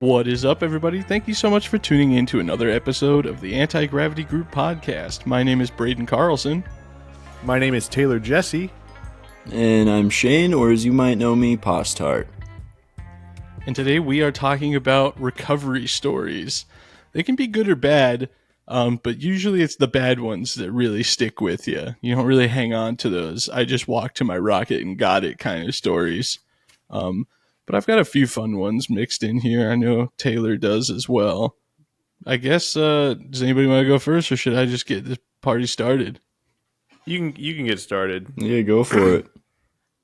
What is up, everybody? Thank you so much for tuning in to another episode of the Anti-Gravity Group podcast. My name is Braden Carlson. My name is Taylor Jesse. And I'm Shane, or as you might know me, Postart. And today we are talking about recovery stories. They can be good or bad, but usually it's the bad ones that really stick with you. You don't really hang on to those I just walked to my rocket and got it kind of stories. But I've got a few fun ones mixed in here. I know Taylor does as well. I guess, does anybody want to go first, or should I just get this party started? You can get started. Yeah, go for it.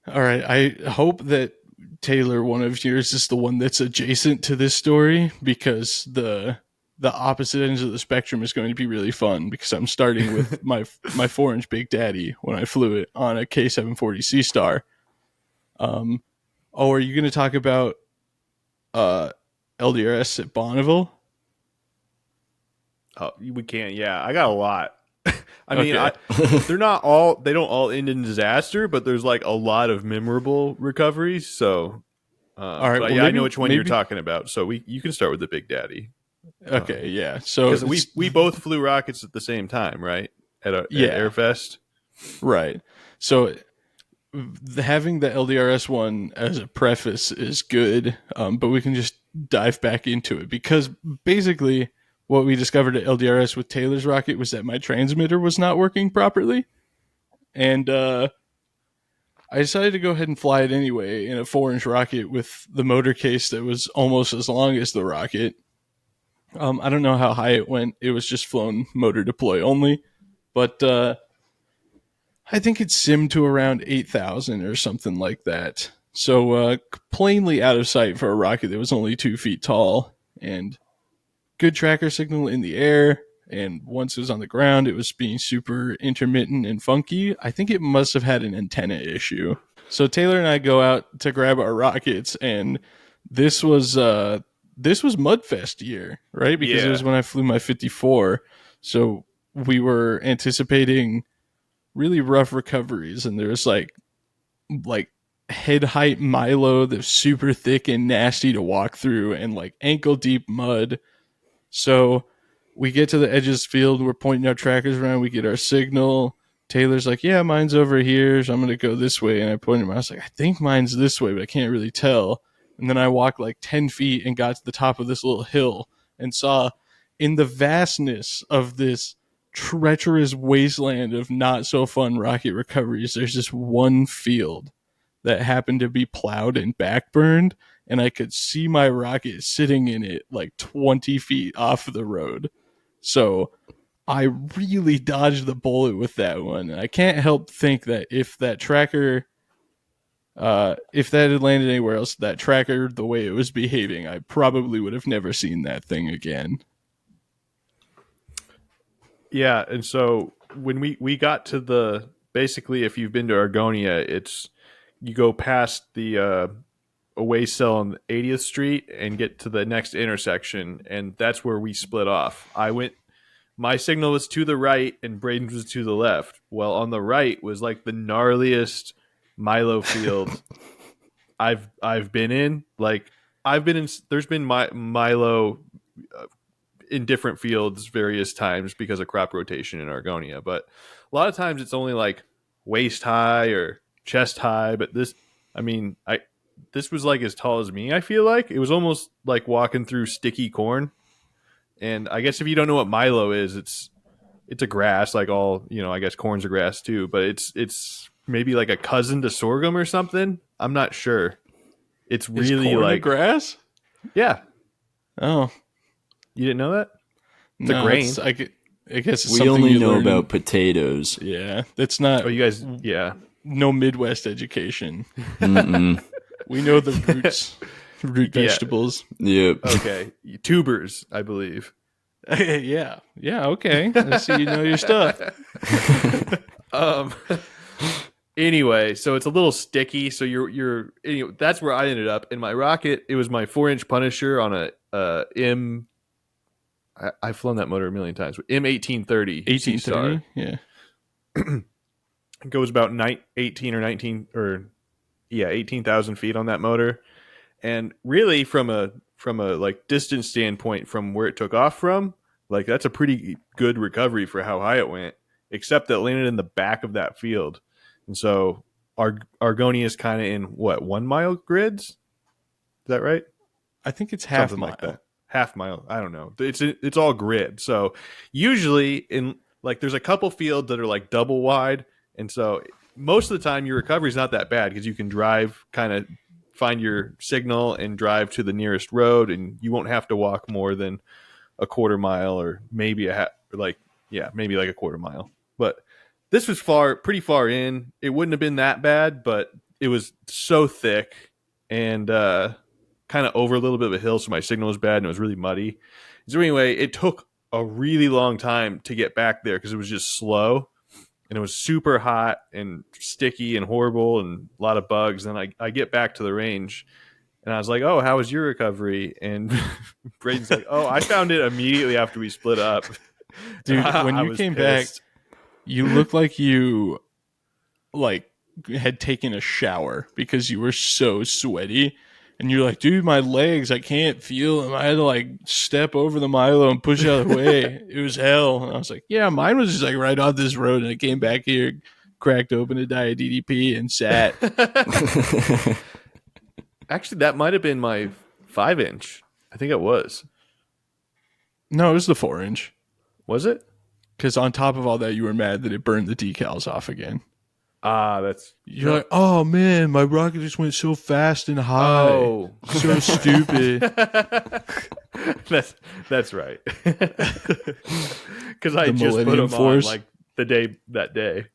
All right. I hope that Taylor, one of yours, is the one that's adjacent to this story, because the opposite ends of the spectrum is going to be really fun, because I'm starting with my 4-inch Big Daddy when I flew it on a K740 Sea Star. Oh, are you going to talk about LDRS at Bonneville? Oh, we can't. Yeah, I got a lot. I mean, Okay. they don't all end in disaster, but there's like a lot of memorable recoveries. So, All right. but Well, yeah, I maybe- know which one maybe- you're talking about. So you can start with the Big Daddy. Okay, yeah. So Because we both flew rockets at the same time, right? At Airfest. Right. So having the LDRS one as a preface is good, but we can just dive back into it, because basically what we discovered at LDRS with Taylor's rocket was that my transmitter was not working properly. And I decided to go ahead and fly it anyway in a 4-inch rocket with the motor case that was almost as long as the rocket. I don't know how high it went. It was just flown motor deploy only. But I think it simmed to around 8,000 or something like that. So plainly out of sight for a rocket that was only 2 feet tall. And good tracker signal in the air. And once it was on the ground, it was being super intermittent and funky. I think it must have had an antenna issue. So Taylor and I go out to grab our rockets, and this was Mudfest year, right? Because it was when I flew my 54. So we were anticipating really rough recoveries, and there was like head height Milo that's super thick and nasty to walk through, and like ankle deep mud. So we get to the edge of this field, we're pointing our trackers around, we get our signal. Taylor's like, yeah, mine's over here, so I'm gonna go this way. And I pointed him, I was like, I think mine's this way, but I can't really tell. And then I walked like 10 feet and got to the top of this little hill and saw, in the vastness of this treacherous wasteland of not so fun rocket recoveries, there's this one field that happened to be plowed and backburned, and I could see my rocket sitting in it like 20 feet off the road. So I really dodged the bullet with that one. I can't help think that if that tracker, if that had landed anywhere else, that tracker, the way it was behaving, I probably would have never seen that thing again. Yeah, and so when we got to basically, if you've been to Argonia, it's you go past the away cell on 80th Street and get to the next intersection, and that's where we split off. My signal was to the right and Braden's was to the left. Well, on the right was like the gnarliest Milo field I've been in. Like there's been Milo in different fields various times because of crop rotation in Argonia, but a lot of times it's only like waist high or chest high. But this was like as tall as me. I feel like it was almost like walking through sticky corn. And I guess if you don't know what Milo is, it's a grass, like all, I guess corn's a grass too, but it's maybe like a cousin to sorghum or something. I'm not sure. It's really Is corn like a grass? Yeah. Oh, You didn't know that? It's no, a grain. I guess it's We something only you know learn about potatoes. Yeah, that's not. Oh, you guys, yeah. No Midwest education. Mm-mm. We know the roots, root Yeah. vegetables. Yep. Okay. Tubers, I believe. Yeah, okay. I see you know your stuff. Anyway, so it's a little sticky. So that's where I ended up in my rocket. It was my 4-inch Punisher on a M. I've flown that motor a million times. M1830. 1830. Yeah. It goes about 18,000 feet on that motor. And really, from a from a like distance standpoint from where it took off from, like that's a pretty good recovery for how high it went. Except that it landed in the back of that field, and so Argonia is kind of in what 1 mile grids. Is that right? I think it's half Something mile. like that. Half mile. I don't know. It's all grid. So usually in like there's a couple fields that are like double wide, and so most of the time your recovery is not that bad because you can drive, kind of find your signal and drive to the nearest road, and you won't have to walk more than a quarter mile or maybe maybe like a quarter mile. But this was pretty far in. It wouldn't have been that bad, but it was so thick and kind of over a little bit of a hill, so my signal was bad and it was really muddy. So anyway, it took a really long time to get back there because it was just slow and it was super hot and sticky and horrible and a lot of bugs. And I get back to the range and I was like, "Oh, how was your recovery?" And Braden's like, "Oh, I found it immediately after we split up." Dude, when you came back, you looked like you like had taken a shower because you were so sweaty. And you're like, dude, my legs, I can't feel them. I had to like step over the Milo and push out of the way. It was hell. And I was like, yeah, mine was just like right off this road. And I came back here, cracked open a Diet DDP and sat. Actually, that might have been my 5-inch. I think it was. No, it was the 4-inch. Was it? Because on top of all that, you were mad that it burned the decals off again. You're like, oh man, my rocket just went so fast and high. Oh, so stupid. that's right. Because I just put them on like that day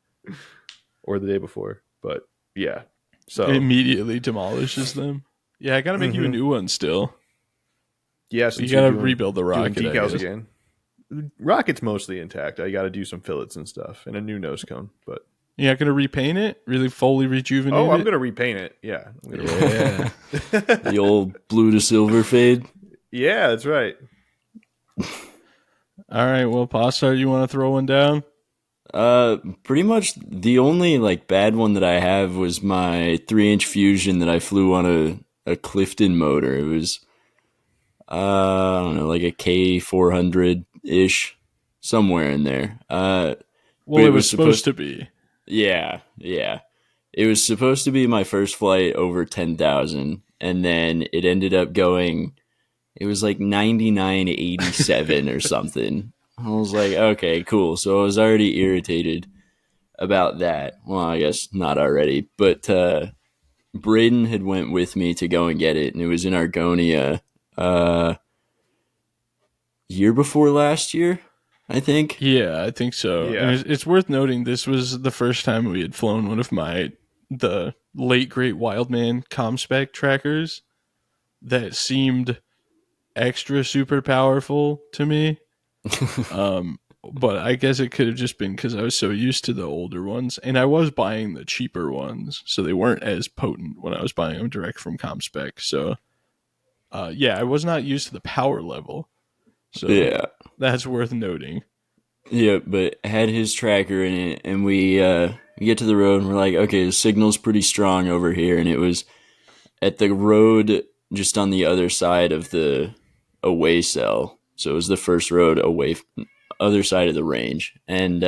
or the day before. But yeah, so it immediately demolishes them. Yeah, I gotta make you a new one still. Yeah, you gotta rebuild the rocket. Decals again. Rocket's mostly intact. I got to do some fillets and stuff and a new nose cone, but. You're not going to repaint it? Really fully rejuvenate it? Oh, I'm going to repaint it. Yeah. Yeah. The old blue to silver fade. Yeah, that's right. All right. Well, Pasta, you want to throw one down? Pretty much the only like bad one that I have was my 3-inch Fusion that I flew on a Clifton motor. It was, I don't know, like a K400-ish, somewhere in there. Well, it was supposed to be. Yeah. It was supposed to be my first flight over 10,000, and then it ended up going, it was like 99.87 or something. I was like, okay, cool. So I was already irritated about that. Well, I guess not already, but Braden had went with me to go and get it, and it was in Argonia year before last year, I think. Yeah, I think so. Yeah. And it's worth noting this was the first time we had flown one of the late great Wildman ComSpec trackers that seemed extra super powerful to me. But I guess it could have just been because I was so used to the older ones, and I was buying the cheaper ones, so they weren't as potent when I was buying them direct from ComSpec. So, yeah, I was not used to the power level. So Yeah. that's worth noting. Yeah, but had his tracker in it, and we get to the road, and we're like, okay, the signal's pretty strong over here, and it was at the road just on the other side of the away cell. So it was the first road away, other side of the range, and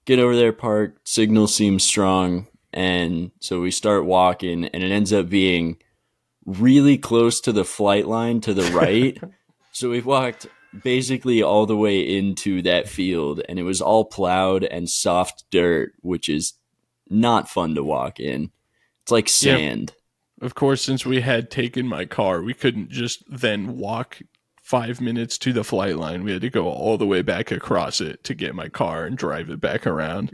get over there, park, signal seems strong, and so we start walking, and it ends up being really close to the flight line to the right. So we walked basically all the way into that field, and it was all plowed and soft dirt, which is not fun to walk in. It's like sand. Yeah. Of course, since we had taken my car, we couldn't just then walk 5 minutes to the flight line. We had to go all the way back across it to get my car and drive it back around.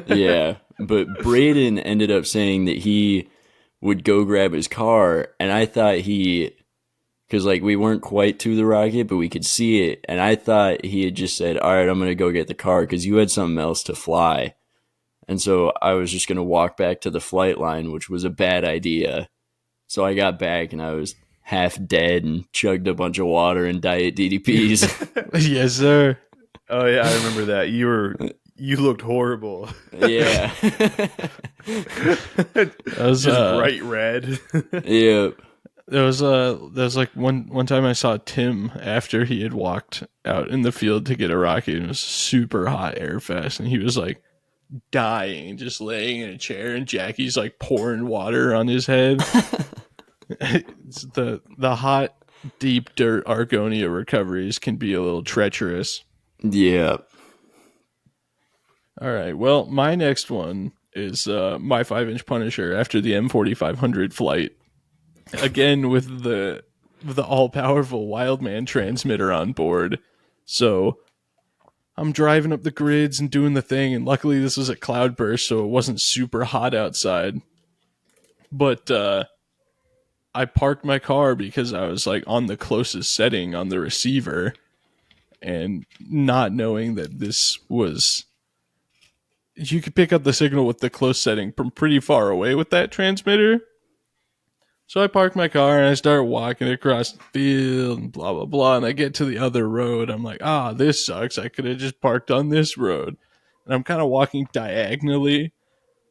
Yeah, but Braden ended up saying that he would go grab his car, and I thought because like we weren't quite to the rocket, but we could see it, and I thought he had just said, all right, I'm going to go get the car because you had something else to fly. And so I was just going to walk back to the flight line, which was a bad idea. So I got back and I was half dead and chugged a bunch of water and Diet DDPs. Yes, sir. Oh yeah, I remember that. You looked horrible. Yeah. That was Just bright red. Yeah. There was like one time I saw Tim after he had walked out in the field to get a rocket, and it was super hot air fest, and he was like dying, just laying in a chair, and Jackie's like pouring water on his head. It's the hot, deep dirt Argonia recoveries can be a little treacherous. Yeah. All right, well, my next one is my 5-inch Punisher after the M4500 flight. Again with the all powerful Wildman transmitter on board. So I'm driving up the grids and doing the thing, and luckily this was a cloudburst, so it wasn't super hot outside. But I parked my car because I was like on the closest setting on the receiver, and not knowing that this was, you could pick up the signal with the close setting from pretty far away with that transmitter. So I park my car and I start walking across the field and blah, blah, blah. And I get to the other road. I'm like, this sucks. I could have just parked on this road. And I'm kind of walking diagonally.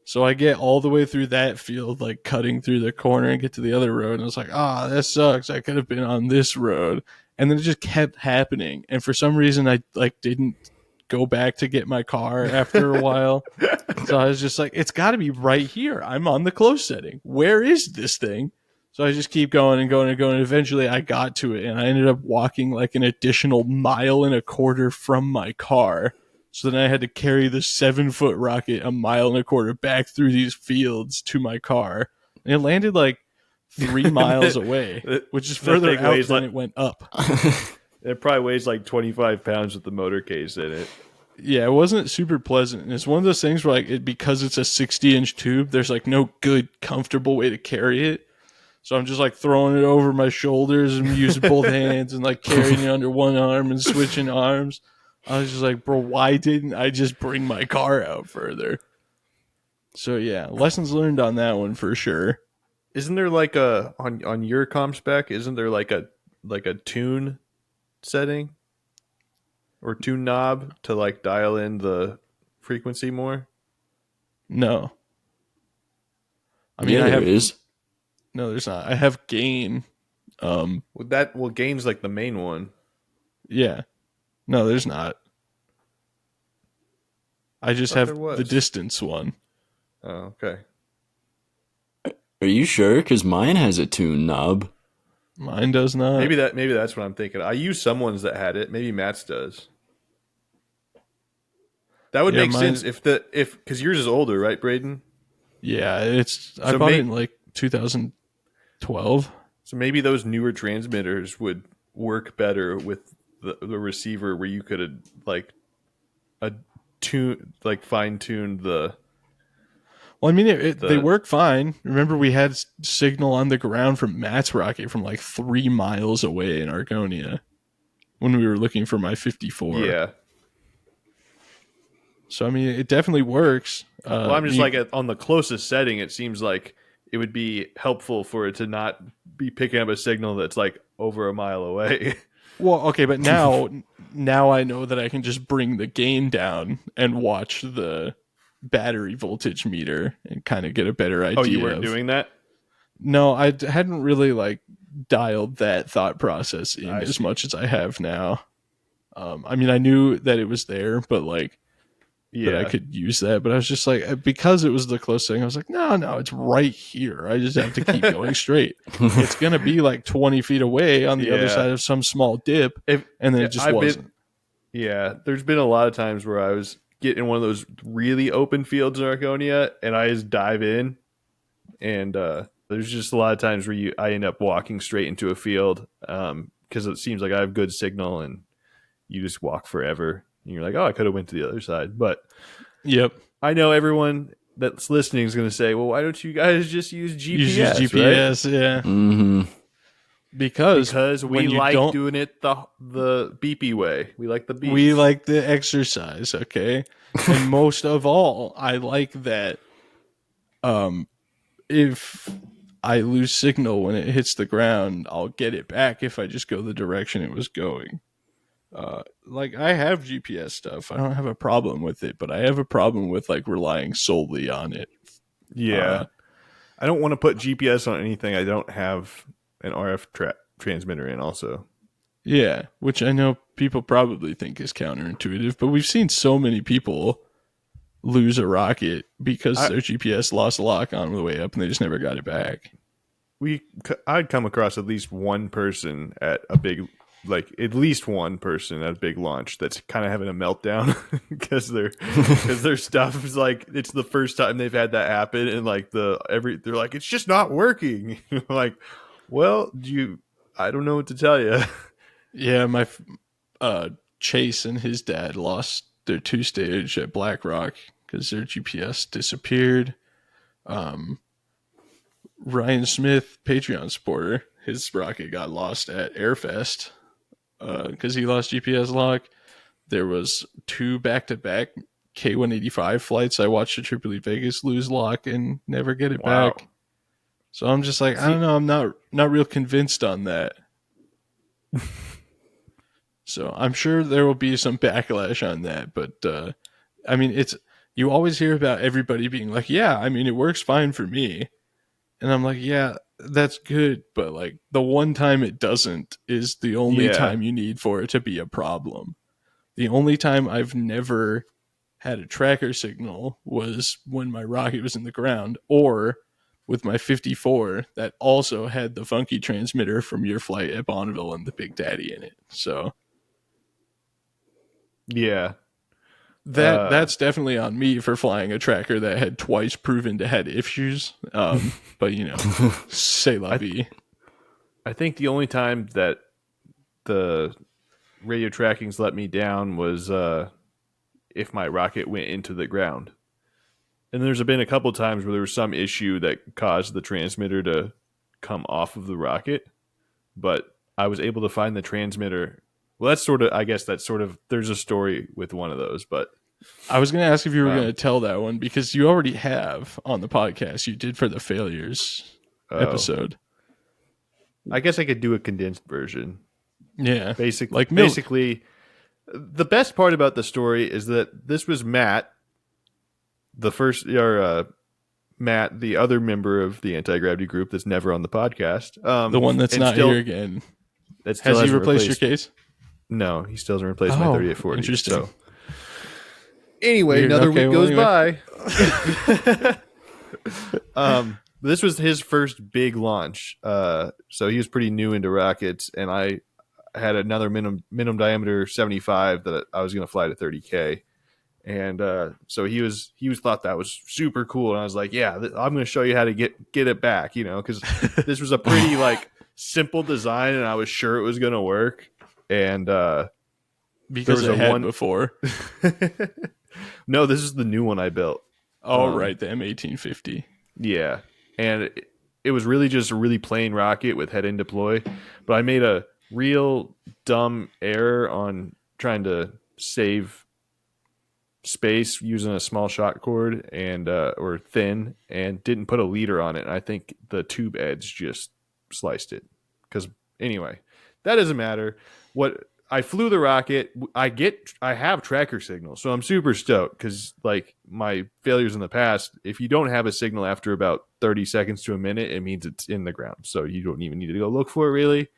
So I get all the way through that field, like cutting through the corner and get to the other road. And I was like, that sucks. I could have been on this road. And then it just kept happening. And for some reason, I like didn't go back to get my car after a while. So I was just like, it's got to be right here. I'm on the close setting. Where is this thing? So I just keep going and going and going. And eventually I got to it, and I ended up walking like an additional 1.25 miles from my car. So then I had to carry the 7-foot rocket 1.25 miles back through these fields to my car. And it landed like 3 miles away, which is further out than it went up. It probably weighs like 25 pounds with the motor case in it. Yeah, it wasn't super pleasant. And it's one of those things where like because it's a 60-inch tube, there's like no good, comfortable way to carry it. So I'm just like throwing it over my shoulders and using both hands and like carrying it under one arm and switching arms. I was just like, bro, why didn't I just bring my car out further? So yeah, lessons learned on that one for sure. Isn't there like a on your comp spec? Isn't there like a tune setting or tune knob to like dial in the frequency more? No. I mean, yeah, I there have is. no, there's not. I have gain. Gain's like the main one. Yeah. No, there's not. I just Thought have there was. the distance one. Oh, okay. Are you sure? Because mine has a tune knob. Mine does not. Maybe that's what I'm thinking. I used some ones that had it. Maybe Matt's does. That would make sense if because yours is older, right, Braden? Yeah, I bought it in like 2012. So maybe those newer transmitters would work better with the receiver, where you could like fine tune the. Well, I mean, they work fine. Remember, we had signal on the ground from Matt's rocket from like 3 miles away in Argonia when we were looking for my 54. Yeah. So, I mean, it definitely works. Well, I'm just on the closest setting, it seems like it would be helpful for it to not be picking up a signal that's like over a mile away. Well, okay, but now I know that I can just bring the gain down and watch the battery voltage meter and kind of get a better idea. Oh, you weren't doing that? No, I hadn't really like dialed that thought process in as much as I have now. I mean, I knew that it was there, but like that I could use that. But I was just like, because it was the close thing, I was like, no, it's right here. I just have to keep going straight. It's going to be like 20 feet away on the other side of some small dip. And then it just wasn't. There's been a lot of times where I was getting one of those really open fields in Argonia and I just dive in. And there's just a lot of times where I end up walking straight into a field because it seems like I have good signal and you just walk forever. And you're like, I could have went to the other side. But yep, I know everyone that's listening is going to say, well, why don't you guys just use GPS? Use GPS, right? Yeah. Mm-hmm. Because we like doing it the beepy way. We like the beep. We like the exercise, okay? And most of all, I like that if I lose signal when it hits the ground, I'll get it back if I just go the direction it was going. Like I have GPS stuff. I don't have a problem with it, but I have a problem with like relying solely on it. Yeah. I don't want to put GPS on anything I don't have an RF transmitter in also. Yeah, which I know people probably think is counterintuitive, but we've seen so many people lose a rocket because I their GPS lost a lock on the way up and they just never got it back. I'd come across at least one person at a big, like at least one person at a big launch that's kind of having a meltdown because their stuff is like, it's the first time they've had that happen, and like they're like, it's just not working. Like, well, I don't know what to tell you. Yeah, my Chase and his dad lost their 2-stage at Black Rock because their GPS disappeared. Ryan Smith, Patreon supporter, his rocket got lost at Airfest because he lost GPS lock. There was 2 back-to-back K185 flights. I watched a Tripoli Vegas lose lock and never get it Wow. back. So I'm just like, I don't know. I'm not real convinced on that. So I'm sure there will be some backlash on that. But I mean, you always hear about everybody being like, yeah, I mean, it works fine for me. And I'm like, yeah, that's good. But like the one time it doesn't is the only Yeah. time you need for it to be a problem. The only time I've never had a tracker signal was when my rocket was in the ground, or with my 54 that also had the funky transmitter from your flight at Bonneville and the Big Daddy in it. So Yeah. that's definitely on me for flying a tracker that had twice proven to had issues. But you know, c'est la vie. I think the only time that the radio trackings let me down was if my rocket went into the ground. And there's been a couple times where there was some issue that caused the transmitter to come off of the rocket, but I was able to find the transmitter. Well, there's a story with one of those, but I was going to ask if you were going to tell that one because you already have on the podcast. You did for the failures episode. I guess I could do a condensed version. Yeah. Basically, the best part about the story is that this was Matt, Matt, the other member of the anti-gravity group that's never on the podcast. The one that's not here again. Has he replaced your case? No, he still hasn't replaced my 3840. Interesting. So. Anyway, another week goes by. This was his first big launch. So he was pretty new into rockets, and I had another minimum diameter 75 that I was going to fly to 30K. And so he thought that was super cool, and I was like, "Yeah, I'm going to show you how to get it back," because this was a pretty like simple design, and I was sure it was going to work. And because it had before. No, this is the new one I built. Oh, right, the M1850. Yeah, and it was really just a really plain rocket with head-in deploy, but I made a real dumb error on trying to save space using a small shot cord and or thin, and didn't put a leader on it. And I think the tube edge just sliced it. Because anyway, that doesn't matter. I flew the rocket. I have tracker signals, so I'm super stoked because like my failures in the past, if you don't have a signal after about 30 seconds to a minute, it means it's in the ground. So you don't even need to go look for it really.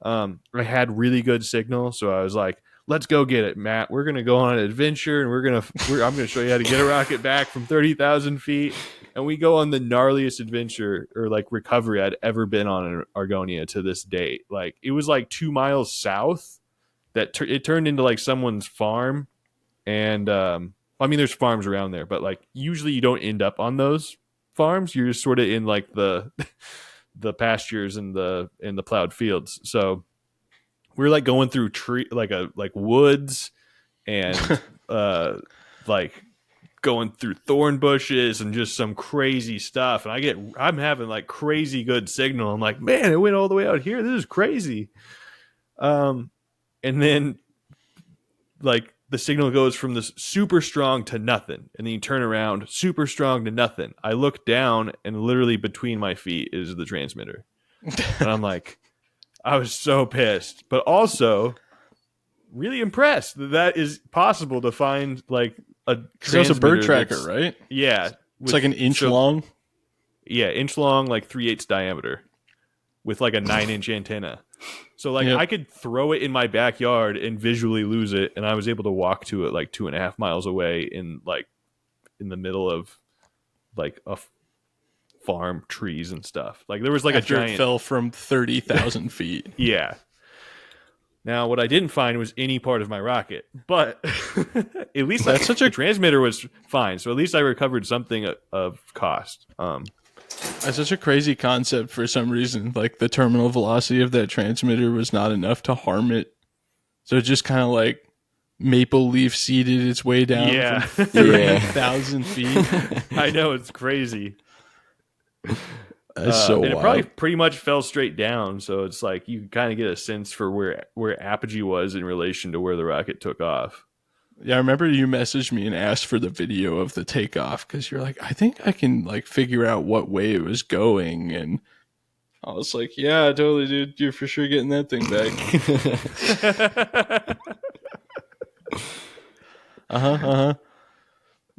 I had really good signal, so I was like, let's go get it, Matt. We're going to go on an adventure, and I'm going to show you how to get a rocket back from 30,000 feet. And we go on the gnarliest adventure or like recovery I'd ever been on in Argonia to this date. Like it was like 2 miles south that it turned into like someone's farm. And I mean, there's farms around there, but like usually you don't end up on those farms. You're just sort of in like the pastures and the plowed fields. So we're like going through like woods and like going through thorn bushes and just some crazy stuff. And I'm having like crazy good signal. I'm like, man, it went all the way out here. This is crazy. And then like the signal goes from this super strong to nothing. And then you turn around, super strong to nothing. I look down, and literally between my feet is the transmitter. And I'm like, I was so pissed, but also really impressed that is possible to find like a transmitter. It's a bird tracker, right? Yeah. It's like an inch long. Yeah, inch long, like 3/8 diameter. with like a 9-inch antenna. So like Yep. I could throw it in my backyard and visually lose it, and I was able to walk to it like 2.5 miles away in the middle of like a farm, trees and stuff. Like there was like After a giant it fell from 30,000 feet. Yeah. Now, what I didn't find was any part of my rocket, but at least the transmitter was fine. So at least I recovered something of cost. That's such a crazy concept for some reason. Like the terminal velocity of that transmitter was not enough to harm it. So it just kind of like maple leaf seeded its way down from 30,000 feet. I know, it's crazy. That's so and wild. it probably pretty much fell straight down, so it's like you kind of get a sense for where apogee was in relation to where the rocket took off. Yeah, I remember you messaged me and asked for the video of the takeoff because you're like, I think I can like figure out what way it was going, and I was like, yeah, totally, dude. You're for sure getting that thing back.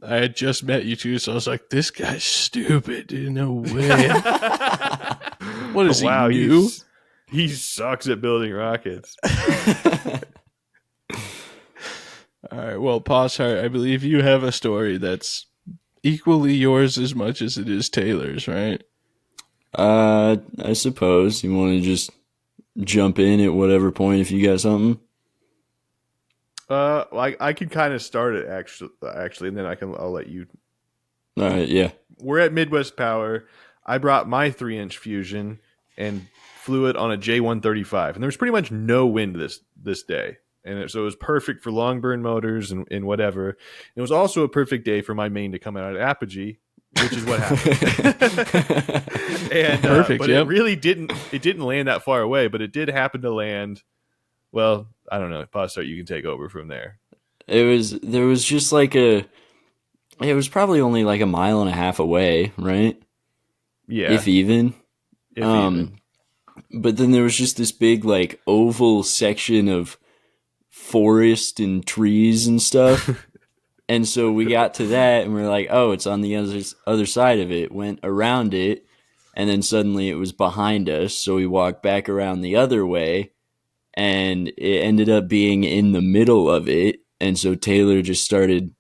I had just met you two, so I was like, this guy's stupid, dude. No way. What is he new? He sucks at building rockets. All right, well, Pause Heart, I believe you have a story that's equally yours as much as it is Taylor's, right? I suppose you want to just jump in at whatever point if you got something. I could kind of start it actually, and then I'll let you. All right, yeah. We're at Midwest Power. I brought my 3-inch Fusion and flew it on a J135, and there was pretty much no wind this day, and so it was perfect for long burn motors and whatever. It was also a perfect day for my main to come out at apogee, which is what happened. And Perfect, but yep. it really didn't land that far away, but it did happen to land. Well, I don't know. Pause Start, you can take over from there. There was just like it was probably only like a mile and a half away, right? Yeah. If even. Even. But then there was just this big like oval section of forest and trees and stuff. And so we got to that and we're like, oh, it's on the other side of it. Went around it, and then suddenly it was behind us. So we walked back around the other way, and it ended up being in the middle of it. And so Taylor just started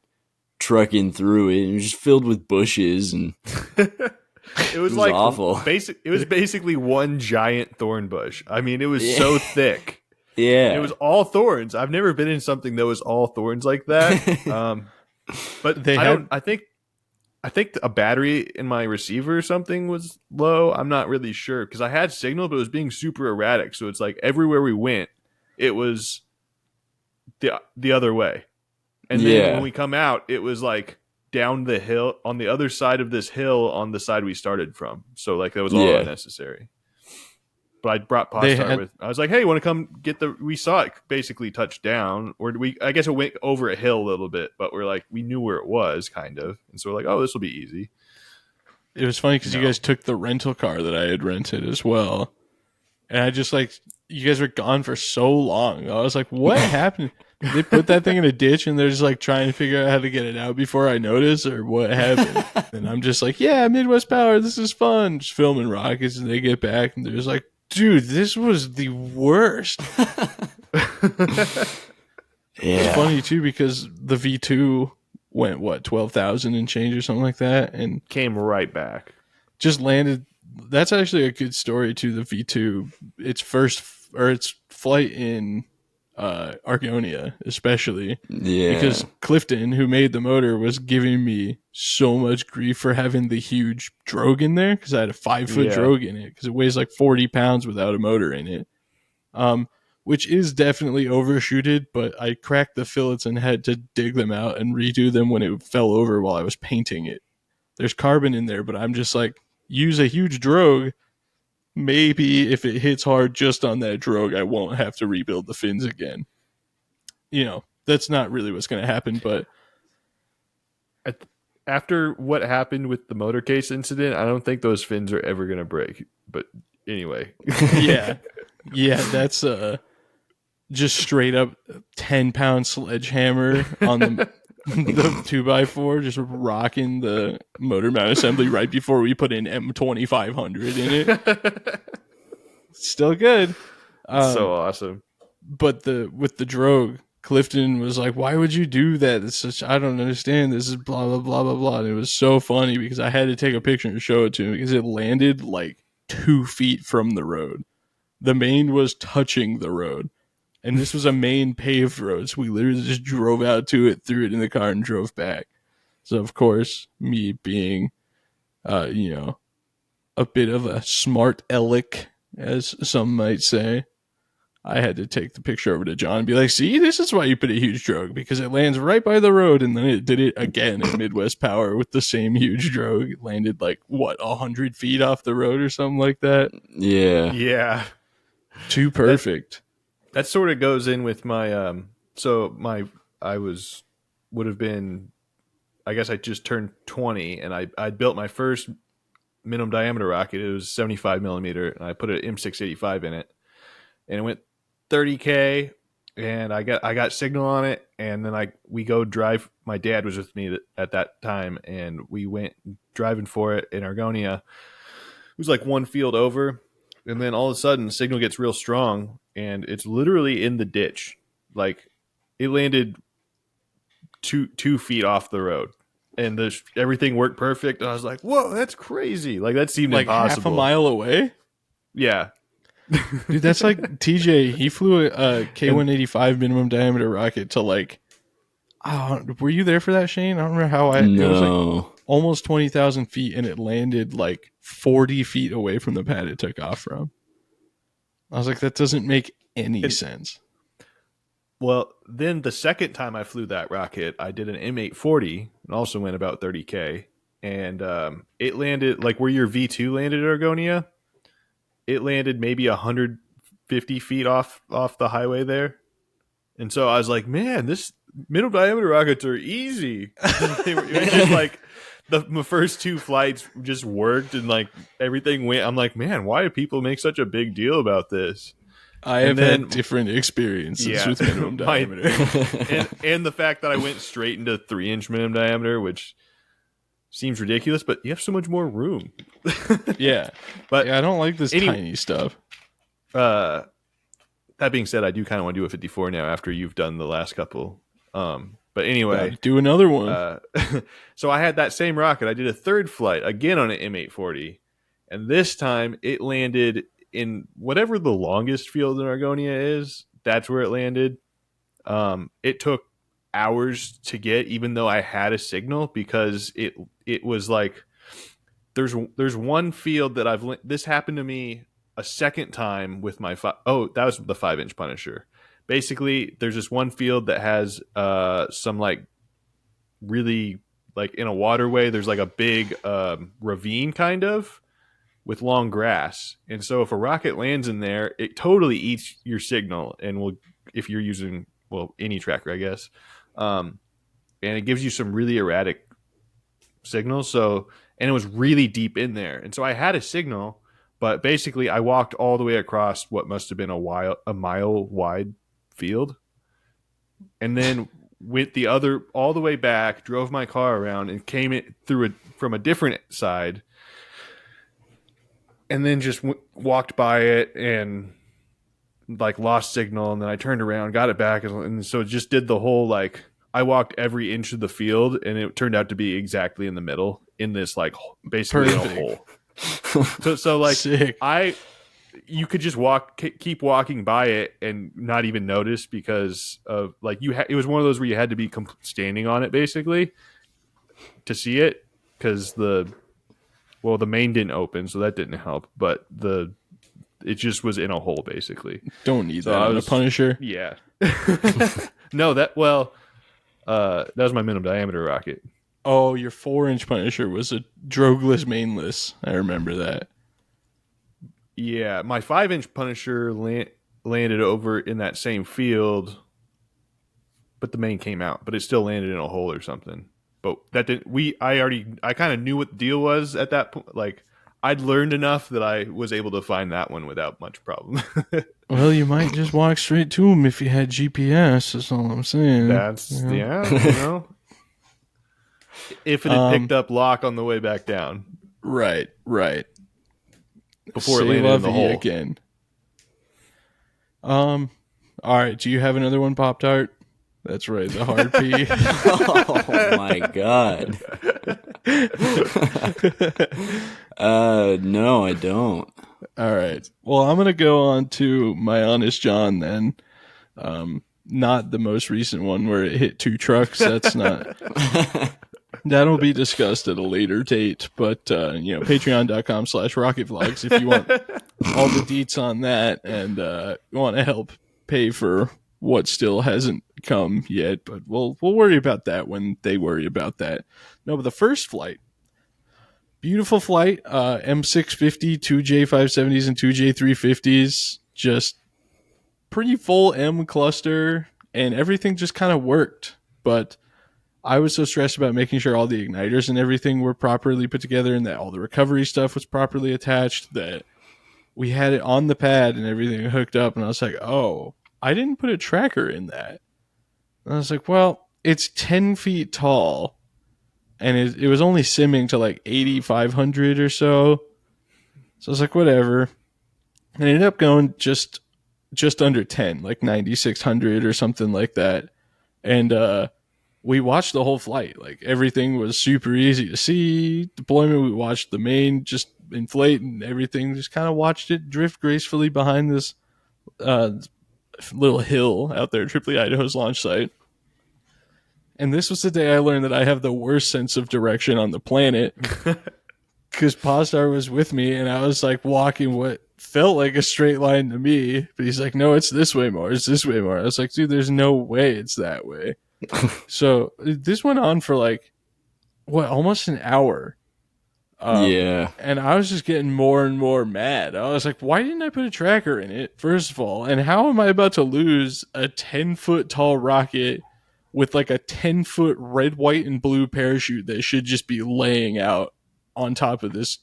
trucking through it, and it was just filled with bushes, and it was like awful. It was basically one giant thorn bush. I mean, it was so thick. Yeah. It was all thorns. I've never been in something that was all thorns like that. But I think a battery in my receiver or something was low. I'm not really sure because I had signal, but it was being super erratic. So it's like everywhere we went, it was the other way. And then when we come out, it was like down the hill on the other side of this hill on the side we started from. So like that was all unnecessary. But I brought Postar with. I was like, "Hey, you want to come get the?" We saw it basically touch down, or I guess it went over a hill a little bit, but we knew where it was, kind of, and so we're like, "Oh, this will be easy." It was funny because you guys took the rental car that I had rented as well, and I just like you guys were gone for so long. I was like, "What happened? Did they put that thing in a ditch and they're just like trying to figure out how to get it out before I notice, or what happened?" And I'm just like, "Yeah, Midwest Power, this is fun." Just filming rockets, and they get back and they're just like, "Dude, this was the worst." It's funny too because the V2 went 12,000 and change or something like that, and came right back. Just landed. That's actually a good story too. The V2, its flight in Argonia, especially because Clifton, who made the motor, was giving me so much grief for having the huge drogue in there because I had a 5-foot drogue in it because it weighs like 40 pounds without a motor in it, which is definitely overshooted, but I cracked the fillets and had to dig them out and redo them when it fell over while I was painting it. There's carbon in there, but I'm just like, use a huge drogue. Maybe if it hits hard just on that drogue, I won't have to rebuild the fins again. You know, that's not really what's going to happen, but after what happened with the motor case incident, I don't think those fins are ever going to break. But anyway. Yeah, that's just straight up 10-pound sledgehammer on the 2x4, just rocking the motor mount assembly right before we put in M2500 in it. Still good. It's so awesome. But with the drogue, Clifton was like, "Why would you do that? It's such I don't understand. This is blah blah blah blah blah." And it was so funny because I had to take a picture and show it to him because it landed like 2 feet from the road. The main was touching the road, and this was a main paved road, so we literally just drove out to it, threw it in the car, and drove back. So of course, me being, you know, a bit of a smart aleck, as some might say, I had to take the picture over to John and be like, see, this is why you put a huge drogue, because it lands right by the road. And then it did it again at Midwest Power with the same huge drogue. It landed like, 100 feet off the road or something like that. Yeah. Yeah. Too perfect. That sort of goes in with my, would have been, I guess I just turned 20 and I built my first minimum diameter rocket. It was 75 millimeter and I put an M685 in it and it went 30K and I got signal on it. And then we go drive. My dad was with me at that time and we went driving for it in Argonia. It was like one field over. And then all of a sudden signal gets real strong and it's literally in the ditch. Like it landed 2 feet off the road and everything worked perfect. And I was like, whoa, that's crazy. Like that seemed like impossible. half a mile away. Yeah. Dude, that's like TJ. He flew a K-185 minimum diameter rocket to like, were you there for that, Shane? I don't remember how it was like almost 20,000 feet and it landed like 40 feet away from the pad it took off from. I was like, that doesn't make any sense. Well, then the second time I flew that rocket, I did an M840 and also went about 30K. And it landed like where your V2 landed at Argonia. It landed maybe 150 feet off the highway there. And so I was like, man, this minimum diameter rockets are easy. It was just like my first two flights just worked and like everything went. I'm like, man, why do people make such a big deal about this? I have had different experiences with minimum diameter. and the fact that I went straight into 3-inch minimum diameter, which seems ridiculous, but you have so much more room. Yeah. But I don't like this tiny stuff. That being said, I do kind of want to do a 54 now after you've done the last couple. But anyway. Do another one. So I had that same rocket. I did a third flight, again on an M840. And this time it landed in whatever the longest field in Argonia is. That's where it landed. It took hours to get, even though I had a signal, because it was like there's one field that this happened to me a second time with my that was the 5-inch Punisher. Basically, there's this one field that has some like really like in a waterway. There's like a big ravine kind of with long grass, and so if a rocket lands in there, it totally eats your signal, and will if you're using any tracker, I guess. And it gives you some really erratic signals. So, and it was really deep in there. And so I had a signal, but basically I walked all the way across what must have been a mile wide field. And then went all the way back, drove my car around and came from a different side. And then just walked by it and like lost signal, and then I turned around, got it back, and so it just did the whole like I walked every inch of the field, and it turned out to be exactly in the middle in this like basically in a hole. So like sick. You could just keep walking by it and not even notice because of like it was one of those where you had to be standing on it basically to see it because the main didn't open, so that didn't help, but it just was in a hole, basically. Don't need that on a Punisher. Yeah. No, that was my minimum diameter rocket. Oh, your 4-inch Punisher was a drogeless mainless. I remember that. Yeah, my 5-inch Punisher landed over in that same field, but the main came out, but it still landed in a hole or something. But that didn't. I kind of knew what the deal was at that point. Like, I'd learned enough that I was able to find that one without much problem. Well, you might just walk straight to him if you had GPS. That's all I'm saying. Yeah. If it had picked up lock on the way back down. Right. Before it landed in the hole. Again. All right. Do you have another one, Pop Tart? That's right, the hard P. Oh my god. No, I don't. All right. Well, I'm gonna go on to my Honest John then. Not the most recent one where it hit 2 trucks. That's not. That'll be discussed at a later date. But patreon.com/rocketvlogs if you want all the deets on that and you want to help pay for what still hasn't come yet. But we'll worry about that when they worry about that. No, but the first flight. Beautiful flight, M650, 2 J570s and 2 J350s, just pretty full M cluster, and everything just kind of worked. But I was so stressed about making sure all the igniters and everything were properly put together and that all the recovery stuff was properly attached that we had it on the pad and everything hooked up. And I was like, oh, I didn't put a tracker in that. And I was like, well, it's 10 feet tall. And it was only simming to like 8,500 or so. So I was like, whatever. And it ended up going just under 10, like 9,600 or something like that. And we watched the whole flight. Like everything was super easy to see. Deployment, we watched the main just inflate and everything. Just kind of watched it drift gracefully behind this little hill out there, Tripoli, Idaho's launch site. And this was the day I learned that I have the worst sense of direction on the planet. Because Postar was with me, and I was like walking what felt like a straight line to me. But he's like, no, it's this way more. It's this way more. I was like, dude, there's no way it's that way. So this went on for like, almost an hour. Yeah. And I was just getting more and more mad. I was like, why didn't I put a tracker in it, first of all? And how am I about to lose a 10-foot tall rocket with like a 10-foot red, white, and blue parachute that should just be laying out on top of this?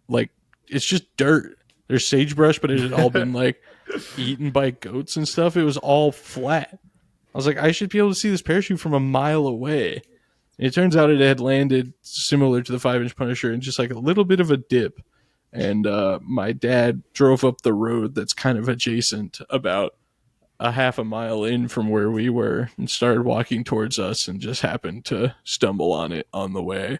Like, it's just dirt. There's sagebrush, but it had all been like eaten by goats and stuff. It was all flat. I was like, I should be able to see this parachute from a mile away. And it turns out it had landed similar to the 5-inch Punisher in just like a little bit of a dip. And my dad drove up the road that's kind of adjacent about a half a mile in from where we were and started walking towards us and just happened to stumble on it on the way.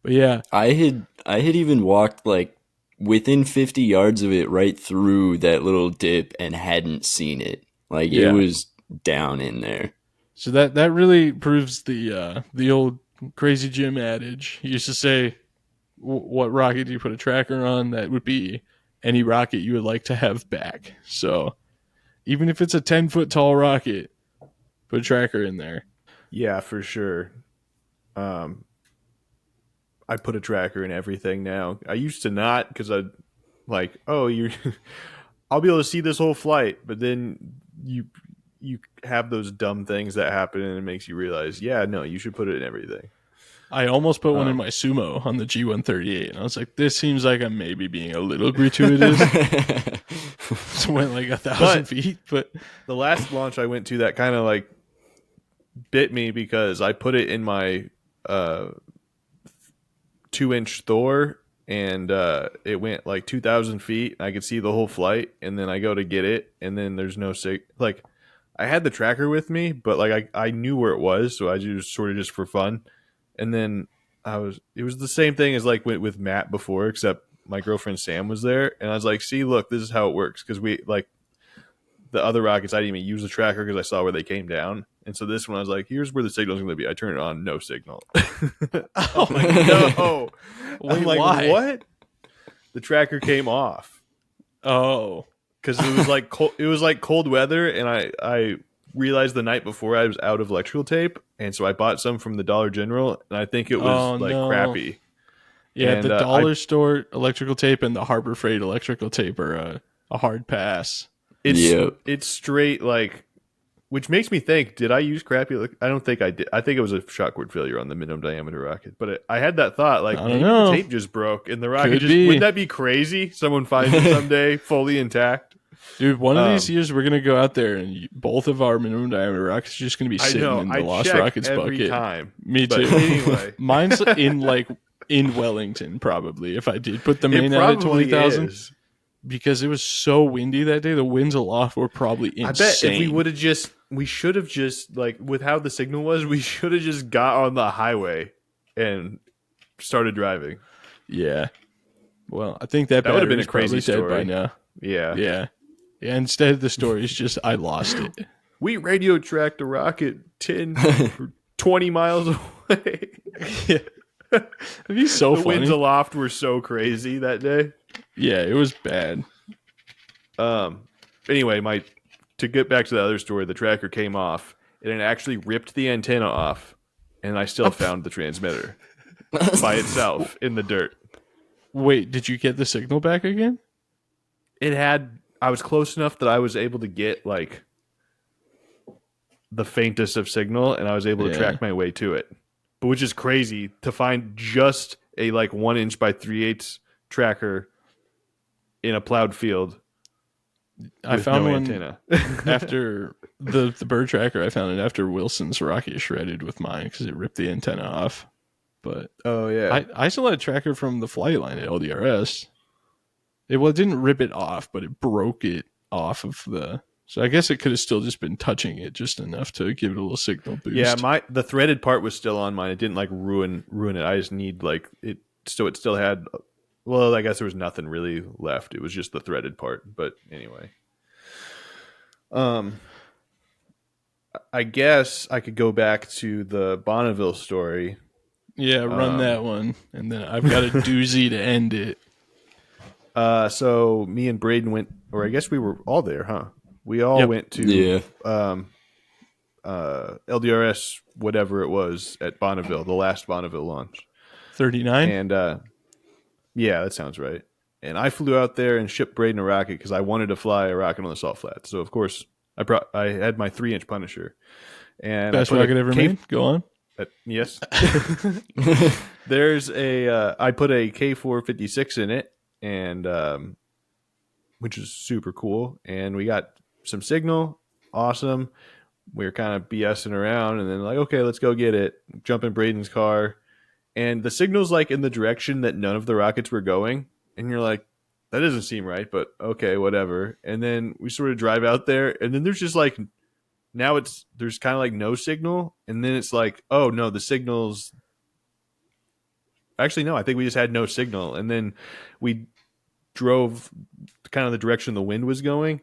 But yeah, I had even walked like within 50 yards of it right through that little dip and hadn't seen it. Like Yeah. it was down in there. so that really proves the old Crazy Jim adage. He used to say, what rocket do you put a tracker on? That would be any rocket you would like to have back. So even if it's a 10-foot tall rocket, put a tracker in there. Yeah, for sure. I put a tracker in everything now. I used to not because I'd like, oh, you're, I'll be able to see this whole flight, but then you have those dumb things that happen and it makes you realize, yeah, no, you should put it in everything. I almost put one in my Sumo on the G138, and I was like, this seems like I'm maybe being a little gratuitous. It went like 1,000 feet, but The last launch I went to that kind of like bit me because I put it in my 2-inch Thor and it went like 2,000 feet. I could see the whole flight, and then I go to get it, and then there's no like I had the tracker with me, but like I knew where it was, so I just sort of just for fun. And then it was the same thing as like with Matt before, except my girlfriend Sam was there, and I was like, see, look, this is how it works, because we like the other rockets I didn't even use the tracker because I saw where they came down. And so this one I was like, here's where the signal's going to be. I turn it on, no signal. oh I'm like, no. Wait, I'm like, why? what? The tracker came off Oh, because it was like cold weather, and I realized the night before I was out of electrical tape, and so I bought some from the Dollar General, and I think it was no. crappy. Yeah, And, the dollar store electrical tape and the Harbor Freight electrical tape are a hard pass. It's straight like, which makes me think, did I use crappy? I don't think I did. I think it was a shock cord failure on the minimum diameter rocket. But I had that thought, like, I don't maybe know. the tape just broke and the rocket Could just, be. wouldn't that be crazy? Someone finds it someday fully intact. Dude, one of these years we're going to go out there and both of our minimum diameter rockets are just going to be I sitting know. in the I Lost check Rockets every bucket. time. Me But too. anyway. Mine's in Wellington, probably, if I did put the It main out at probably 20,000. is. because it was so windy that day. The winds aloft were probably insane. I bet if we should have just, like, with how the signal was, we should have just got on the highway and started driving. Yeah. Well, I think that That would have been a battery's crazy probably dead by story. now. Yeah. Yeah. Yeah. Instead, the story is just I lost it. We radio tracked a rocket 10 or 20 miles away. Yeah. It'd be so The funny. winds aloft were so crazy that day. Yeah, it was bad. Anyway, to get back to the other story, the tracker came off and it actually ripped the antenna off, and I still found the transmitter by itself in the dirt. Wait, did you get the signal back again? I was close enough that I was able to get, like, the faintest of signal, and I was able to track my way to it. But which is crazy to find just a, like, 1 inch by 3/8 tracker in a plowed field. I found one antenna. after the bird tracker. I found it after Wilson's rocket shredded with mine because it ripped the antenna off. But Oh yeah. I still had a tracker from the flight line at LDRS. It didn't rip it off, but it broke it off of the. So I guess it could have still just been touching it just enough to give it a little signal boost. Yeah, the threaded part was still on mine. It didn't, like, ruin it. I just need, like, it. So it still had. Well, I guess there was nothing really left. It was just the threaded part. But anyway, I guess I could go back to the Bonneville story. Yeah, run that one, and then I've got a doozy to end it. So me and Braden went, or I guess we were all there, huh? We all went to LDRS, whatever it was, at Bonneville, the last Bonneville launch. 39? And yeah, that sounds right. And I flew out there and shipped Braden a rocket because I wanted to fly a rocket on the salt flat. So of course I had my 3-inch Punisher. And Best rocket ever made? Go on. Yes. There's I put a K456 in it, and which is super cool. And we got some signal. Awesome. We were kind of BSing around, and then, like, okay, let's go get it. Jump in Braden's car. And the signal's, like, in the direction that none of the rockets were going. And you're like, that doesn't seem right, but okay, whatever. And then we sort of drive out there, and then there's just, like, now there's kind of, like, no signal. And then it's like, oh, no, the signal's... Actually, no, I think we just had no signal. And then we drove kind of the direction the wind was going.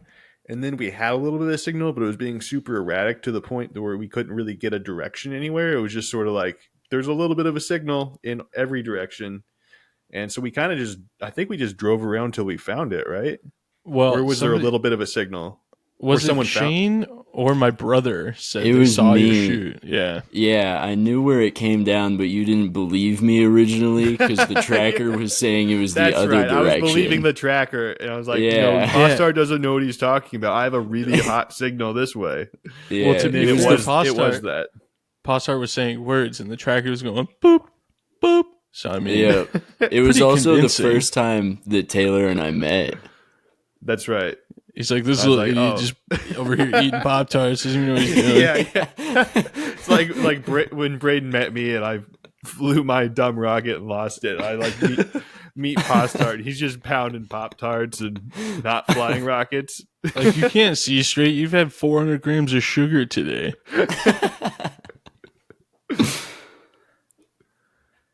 And then we had a little bit of signal, but it was being super erratic to the point where we couldn't really get a direction anywhere. It was just sort of like, there's a little bit of a signal in every direction. And so we kind of I think we just drove around till we found it, right? Well, or was there a little bit of a signal? Was it Shane or my brother said It they was saw me. you shoot? Yeah. Yeah, I knew where it came down, but you didn't believe me originally because the tracker was saying it was That's the other right. direction. I was believing the tracker, and I was like, Yeah. Postar doesn't know what he's talking about. I have a really hot signal this way. Yeah, Well, to And be it fair, was that. Postar was saying words, and the tracker was going boop, boop. So, I mean, yeah. It was pretty also convincing. the first time that Taylor and I met. That's right. he's like, this I was little like, idiot oh. just over here eating Pop-Tarts, doesn't even know what he's doing. Yeah. It's like when Braden met me and I flew my dumb rocket and lost it. I like meet Postard. He's just pounding Pop-Tarts and not flying rockets. Like, you can't see straight. You've had 400 grams of sugar today.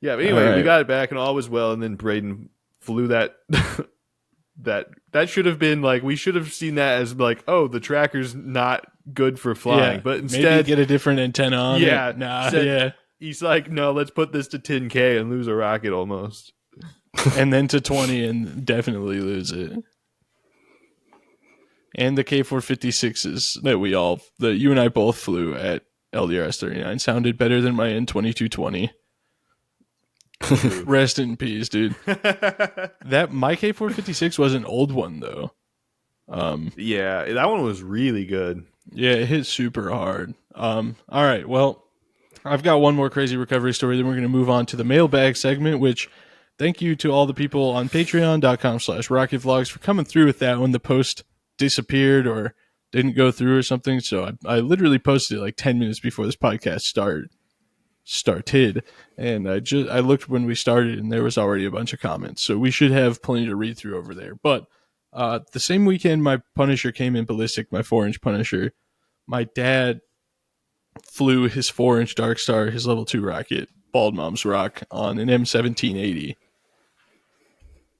Yeah, but anyway, All we right. got it back and all was well, and then Braden flew that that should have been like, we should have seen that as like, oh, the tracker's not good for flying. Yeah, But maybe instead get a different antenna on Yeah, it. Nah, said- yeah. he's like, no, let's put this to 10K and lose a rocket almost. And then to 20 and definitely lose it. And the K456s that you and I both flew at LDRS 39 sounded better than my N2220. Rest in peace, dude. That my K456 was an old one though. Yeah, that one was really good. Yeah, it hit super hard. All right, well, I've got one more crazy recovery story. Then we're going to move on to the mailbag segment, which thank you to all the people on patreon.com/rocketvlogs for coming through with that when the post disappeared or didn't go through or something. So I literally posted it like 10 minutes before this podcast started. And I looked when we started and there was already a bunch of comments. So we should have plenty to read through over there. But The same weekend my Punisher came in ballistic, my 4-inch Punisher, my dad flew his 4-inch Dark Star, his level 2 rocket, Bald Mom's Rock, on an M1780.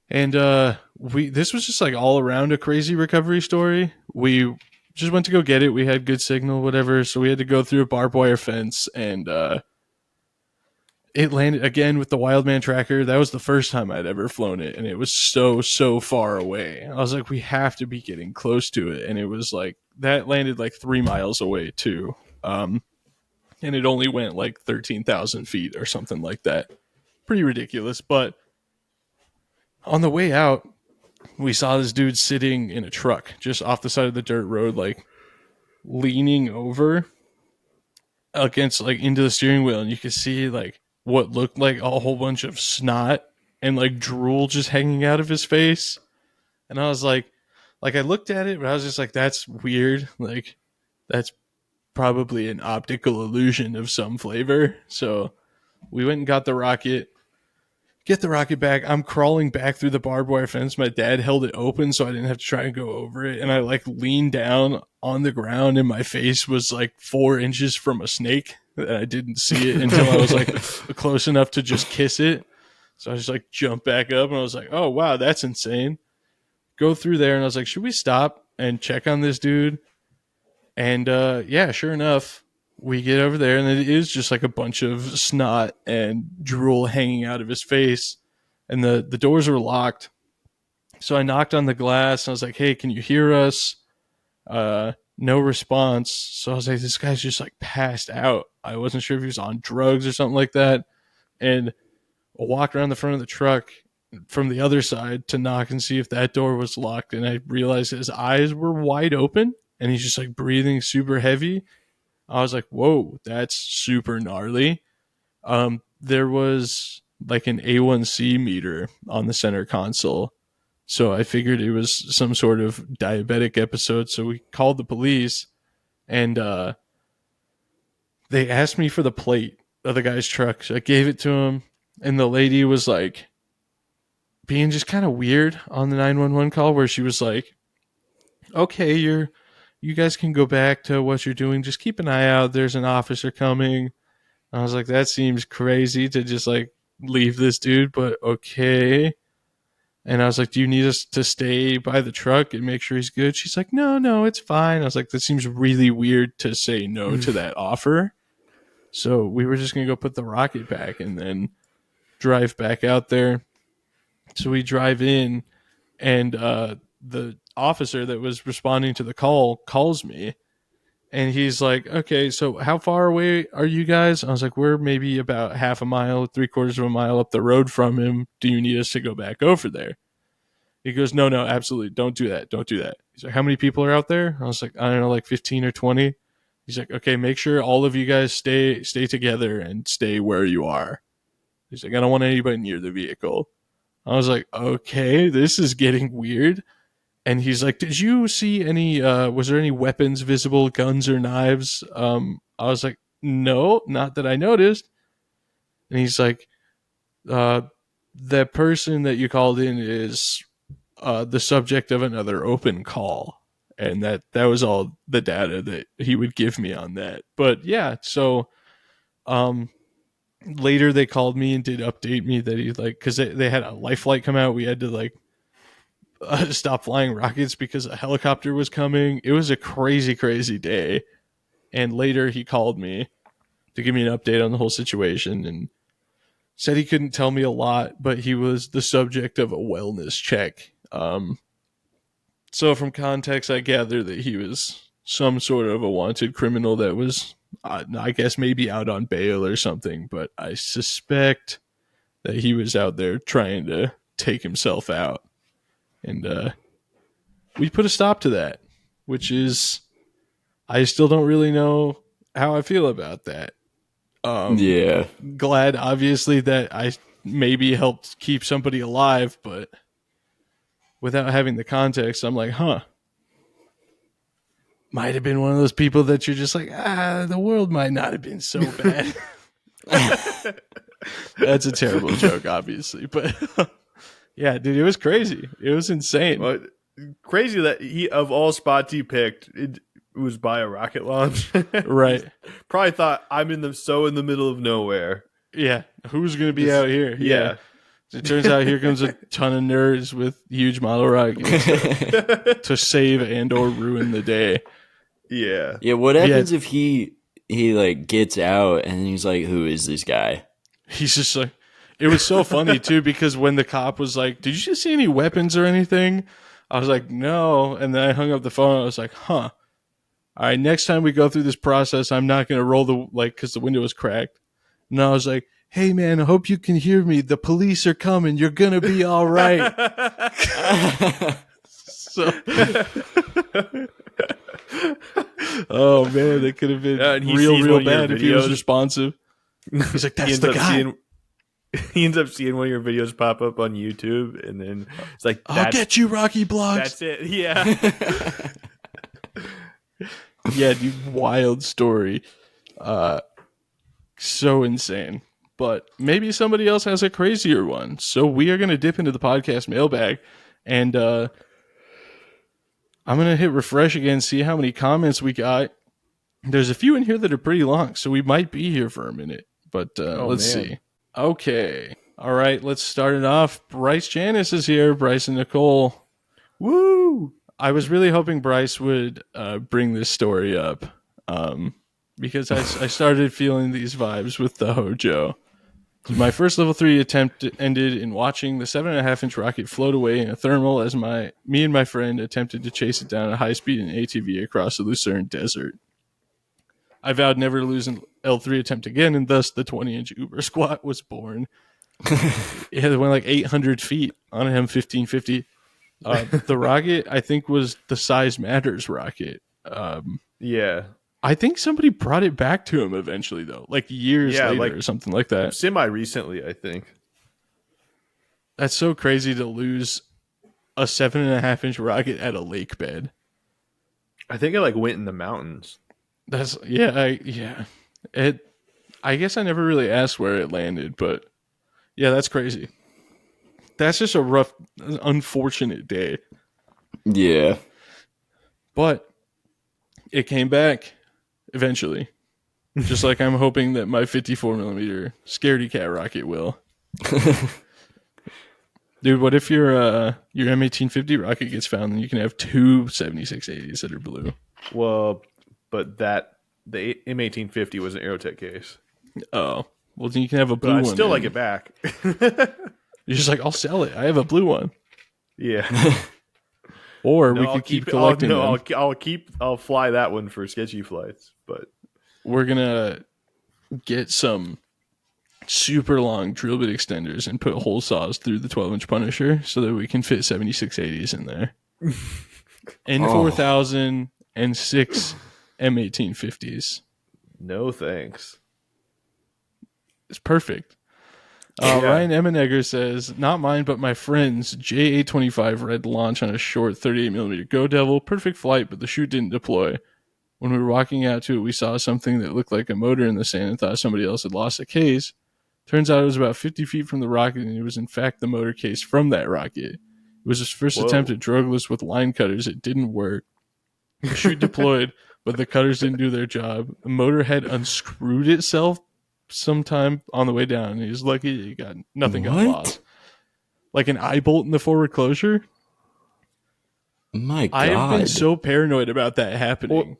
And this was just like all around a crazy recovery story. We just went to go get it. We had good signal, whatever. So we had to go through a barbed wire fence, and it landed again with the Wildman tracker. That was the first time I'd ever flown it, and it was so far away. I was like, we have to be getting close to it, and it was like that landed like 3 miles away too, and it only went like 13,000 feet or something like that. Pretty ridiculous, but on the way out, we saw this dude sitting in a truck just off the side of the dirt road, like leaning over against like into the steering wheel, and you could see like what looked like a whole bunch of snot and like drool just hanging out of his face. And I was like I looked at it, but I was just like, that's weird. Like that's probably an optical illusion of some flavor. So we went and got the rocket. Get the rocket back. I'm crawling back through the barbed wire fence. My dad held it open so I didn't have to try and go over it. And I like leaned down on the ground, and my face was like 4 inches from a snake. And I didn't see it until I was like close enough to just kiss it. So I just like jumped back up, and I was like, oh, wow, that's insane. Go through there, and I was like, should we stop and check on this dude? And yeah, sure enough, we get over there, and it is just like a bunch of snot and drool hanging out of his face, and the doors were locked. So I knocked on the glass, and I was like, hey, can you hear us? No response. So I was like, this guy's just like passed out. I wasn't sure if he was on drugs or something like that. And I walked around the front of the truck from the other side to knock and see if that door was locked, and I realized his eyes were wide open, and he's just like breathing super heavy. I was like, whoa, that's super gnarly. There was like an A1C meter on the center console. So I figured it was some sort of diabetic episode. So we called the police, and they asked me for the plate of the guy's truck. So I gave it to him, and the lady was like being just kind of weird on the 911 call, where she was like, okay, you guys can go back to what you're doing. Just keep an eye out. There's an officer coming. I was like, that seems crazy to just like leave this dude, but okay. And I was like, do you need us to stay by the truck and make sure he's good? She's like, no, it's fine. I was like, that seems really weird to say no to that offer. So we were just going to go put the rocket back and then drive back out there. So we drive in, and the officer that was responding to the call calls me, and he's like, okay, so how far away are you guys? I was like, we're maybe about half a mile, 3/4 of a mile up the road from him. Do you need us to go back over there? He goes, no, absolutely. Don't do that. He's like, how many people are out there? I was like, I don't know, like 15 or 20. He's like, okay, make sure all of you guys stay together and stay where you are. He's like, I don't want anybody near the vehicle. I was like, okay, this is getting weird. And he's like, did you see any, was there any weapons visible, guns or knives? I was like, no, not that I noticed. And he's like, the person that you called in is the subject of another open call. And that was all the data that he would give me on that. But yeah, so later they called me and did update me that he like, because they had a life flight come out. We had to like stop flying rockets because a helicopter was coming. It was a crazy day. And later he called me to give me an update on the whole situation and said he couldn't tell me a lot, but he was the subject of a wellness check. So from context, I gather that he was some sort of a wanted criminal that was, I guess, maybe out on bail or something, but I suspect that he was out there trying to take himself out. And we put a stop to that, which is, I still don't really know how I feel about that. Yeah. Glad, obviously, that I maybe helped keep somebody alive, but without having the context, I'm like, might have been one of those people that you're just like, the world might not have been so bad. That's a terrible joke, obviously, but yeah, dude, it was crazy. It was insane. Well, crazy that he, of all spots he picked, it was by a rocket launch. Right. Probably thought I'm in the middle of nowhere. Yeah. Who's going to be out here? Yeah. It turns out here comes a ton of nerds with huge model rockets to save and or ruin the day. Yeah. Yeah, what happens if he like gets out and he's like, who is this guy? He's just like, it was so funny too, because when the cop was like, did you just see any weapons or anything? I was like, no. And then I hung up the phone. I was like, huh. All right, next time we go through this process, I'm not going to roll because the window was cracked. And I was like, hey man, I hope you can hear me. The police are coming. You're going to be all right. So, oh man, that could have been and he real sees one of your bad if he was videos. responsive. He's like, that's the guy. He ends up seeing one of your videos pop up on YouTube, and then it's like, I'll get you, Rocky Blogs. That's it. Yeah. Yeah, dude, wild story. So insane. But maybe somebody else has a crazier one. So we are going to dip into the podcast mailbag, and I'm going to hit refresh again, see how many comments we got. There's a few in here that are pretty long, so we might be here for a minute. But let's see. Okay. All right, let's start it off. Bryce Janice is here. Bryce and Nicole. Woo! I was really hoping Bryce would bring this story up because I started feeling these vibes with the Hojo. My first level 3 attempt ended in watching the 7.5-inch rocket float away in a thermal as me and my friend attempted to chase it down at high speed in ATV across the Lucerne Desert. I vowed never to lose an L3 attempt again, and thus the 20-inch Uber squat was born. It went like 800 feet on an M1550. The rocket, I think, was the Size Matters rocket. Yeah. I think somebody brought it back to him eventually, though, like years later like or something like that. Semi-recently, I think. That's so crazy to lose a 7.5-inch rocket at a lake bed. I think it like went in the mountains. That's yeah. I guess I never really asked where it landed, but yeah, that's crazy. That's just a rough, unfortunate day. Yeah. But it came back eventually. Just like I'm hoping that my 54mm Scaredy Cat rocket will. Dude, what if your M1850 rocket gets found and you can have two 7680s that are blue? Well, but the M1850 was an Aerotech case. Oh. Well, then you can have a blue But I'd one. still like it back. You're just like, I'll sell it. I have a blue one. Yeah. Or we could keep collecting them. I'll fly that one for sketchy flights, but We're going to get some super long drill bit extenders and put hole saws through the 12-inch Punisher so that we can fit 7680s in there. N4000 and 6 M1850s. no thanks. It's perfect. Yeah. Ryan Emmenegger says, not mine, but my friend's J825 red launch on a short 38mm Go Devil. Perfect flight, but the chute didn't deploy. When we were walking out to it, we saw something that looked like a motor in the sand and thought somebody else had lost a case. Turns out it was about 50 feet from the rocket, and it was in fact the motor case from that rocket. It was his first attempt at drogeless with line cutters. It didn't work. The chute deployed, but the cutters didn't do their job. The motor had unscrewed itself sometime on the way down. He was lucky nothing got lost. Like an eye bolt in the forward closure. My God. I have been so paranoid about that happening. Well,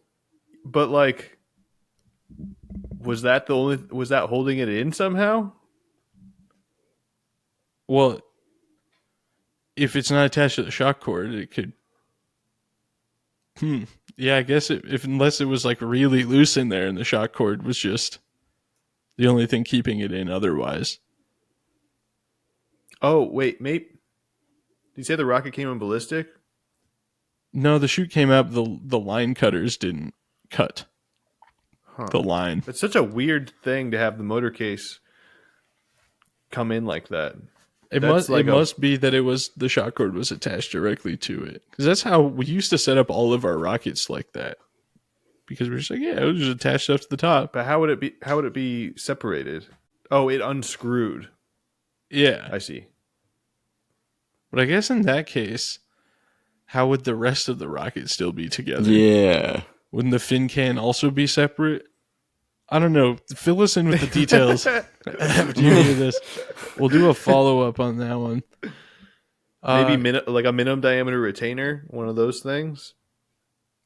but like, was that holding it in somehow? Well, if it's not attached to the shock cord, it could. Yeah, I guess unless it was like really loose in there and the shock cord was just the only thing keeping it in otherwise. Oh, wait, maybe. Did you say the rocket came in ballistic? No, the chute came up. The line cutters didn't cut the line. It's such a weird thing to have the motor case come in like that. It must be that the shock cord was attached directly to it. Because that's how we used to set up all of our rockets like that. Because we're just like, yeah, it was just attached up to the top. But how would it be separated? Oh, it Yeah. I see. But I guess in that case, how would the rest of the rocket still be together? Yeah. Wouldn't the fin can also be separate? I don't know. Fill us in with the details after you hear this. We'll do a follow-up on that one. Maybe like a minimum diameter retainer, one of those things.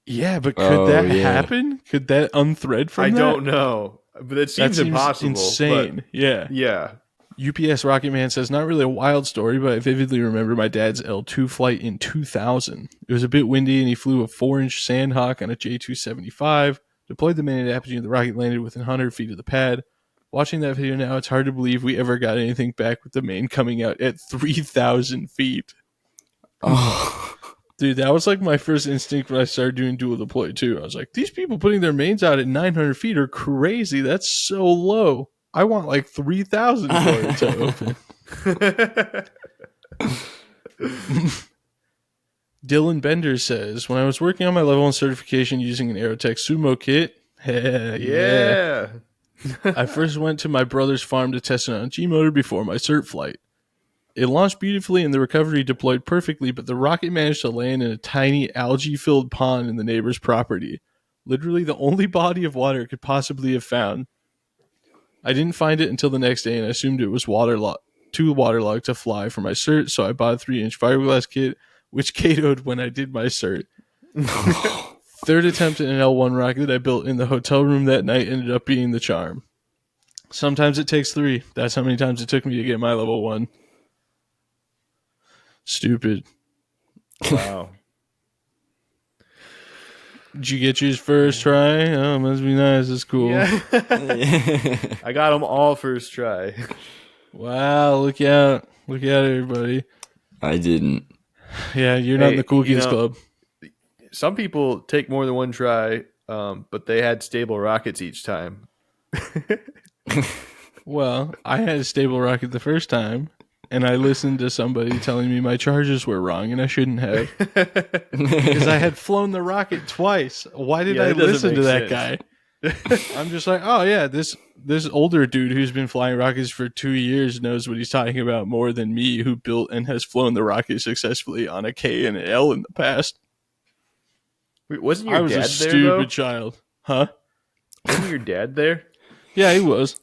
Yeah, but could that yeah. happen? Could that unthread from I that? don't know, but it seems impossible. Insane. But Yeah. yeah. UPS Rocket Man says, not really a wild story, but I vividly remember my dad's L2 flight in 2000. It was a bit windy and he flew a 4-inch Sandhawk on a J275, deployed the main at apogee and the rocket landed within 100 feet of the pad. Watching that video now, it's hard to believe we ever got anything back with the main coming out at 3,000 feet. Oh. Dude, that was like my first instinct when I started doing dual deploy too. I was like, these people putting their mains out at 900 feet are crazy. That's so low. I want like 3,000 for it to open. Dylan Bender says, when I was working on my level 1 certification using an Aerotech Sumo kit, Yeah. I first went to my brother's farm to test it on a G-motor before my cert flight. It launched beautifully and the recovery deployed perfectly, but the rocket managed to land in a tiny algae-filled pond in the neighbor's property. Literally the only body of water it could possibly have found. I didn't find it until the next day and I assumed it was too waterlogged to fly for my cert, so I bought a 3-inch fiberglass kit, which KO'd when I did my cert. Third attempt at an L1 rocket I built in the hotel room that night ended up being the charm. Sometimes it takes 3. That's how many times it took me to get my level 1. Stupid. Wow. Did you get yours first try? Oh, must be nice. That's cool. Yeah. I got them all first try. Wow, look out. Look out, everybody. I didn't. Yeah, you're not in the cool kids club. Some people take more than one try, but they had stable rockets each time. Well, I had a stable rocket the first time, and I listened to somebody telling me my charges were wrong, and I shouldn't have. Because I had flown the rocket twice. Why did I listen to that guy? I'm just like, oh yeah, this older dude who's been flying rockets for 2 years knows what he's talking about more than me, who built and has flown the rocket successfully on a K and an L in the past. Wait, wasn't your I was dad a there, stupid though? child. Huh? Wasn't your dad there? Yeah, he was.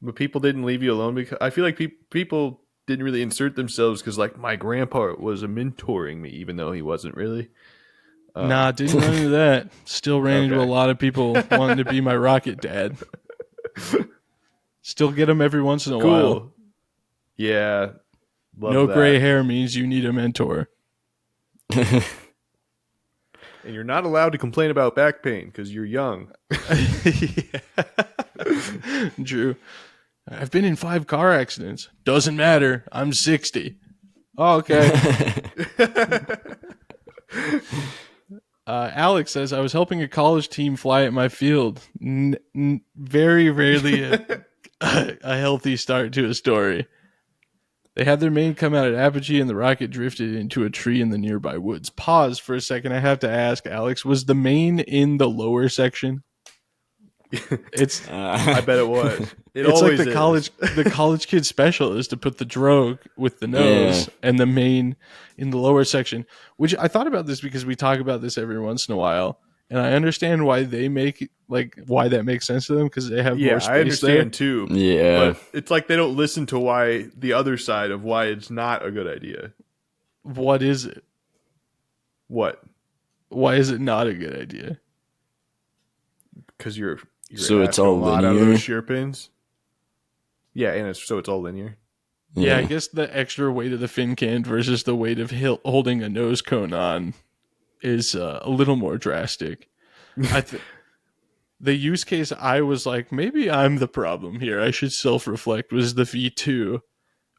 But people didn't leave you alone because I feel like people didn't really insert themselves because, like, my grandpa was mentoring me, even though he wasn't really. Nah, didn't run into that. Still ran into a Okay. lot of people wanting to be my rocket dad. Still get them every once in a while. Cool. Yeah. Love No that. gray hair means you need a mentor. And you're not allowed to complain about back pain because you're young. Drew, I've been in 5 car accidents. Doesn't matter. I'm 60. Oh, okay. Alex says, I was helping a college team fly at my field. Very rarely a healthy start to a story. They had their main come out at apogee and the rocket drifted into a tree in the nearby woods. Pause for a second. I have to ask, Alex, was the main in the lower section? It's I bet it was. It it's like always the college kid special is to put the drogue with the nose and the main in the lower section, which I thought about this because we talk about this every once in a while. And I understand why they make why that makes sense to them because they have more space I understand there. too. Yeah. But it's like they don't listen to why the other side of why it's not a good idea. What is it? What? Why is it not a good idea? Because you're So it's asking all a lot out of linear? those shear pins. Yeah, and it's all linear. Yeah, I guess the extra weight of the fin can versus the weight of holding a nose cone on is a little more drastic. The use case I was like, maybe I'm the problem here. I should self-reflect was the V2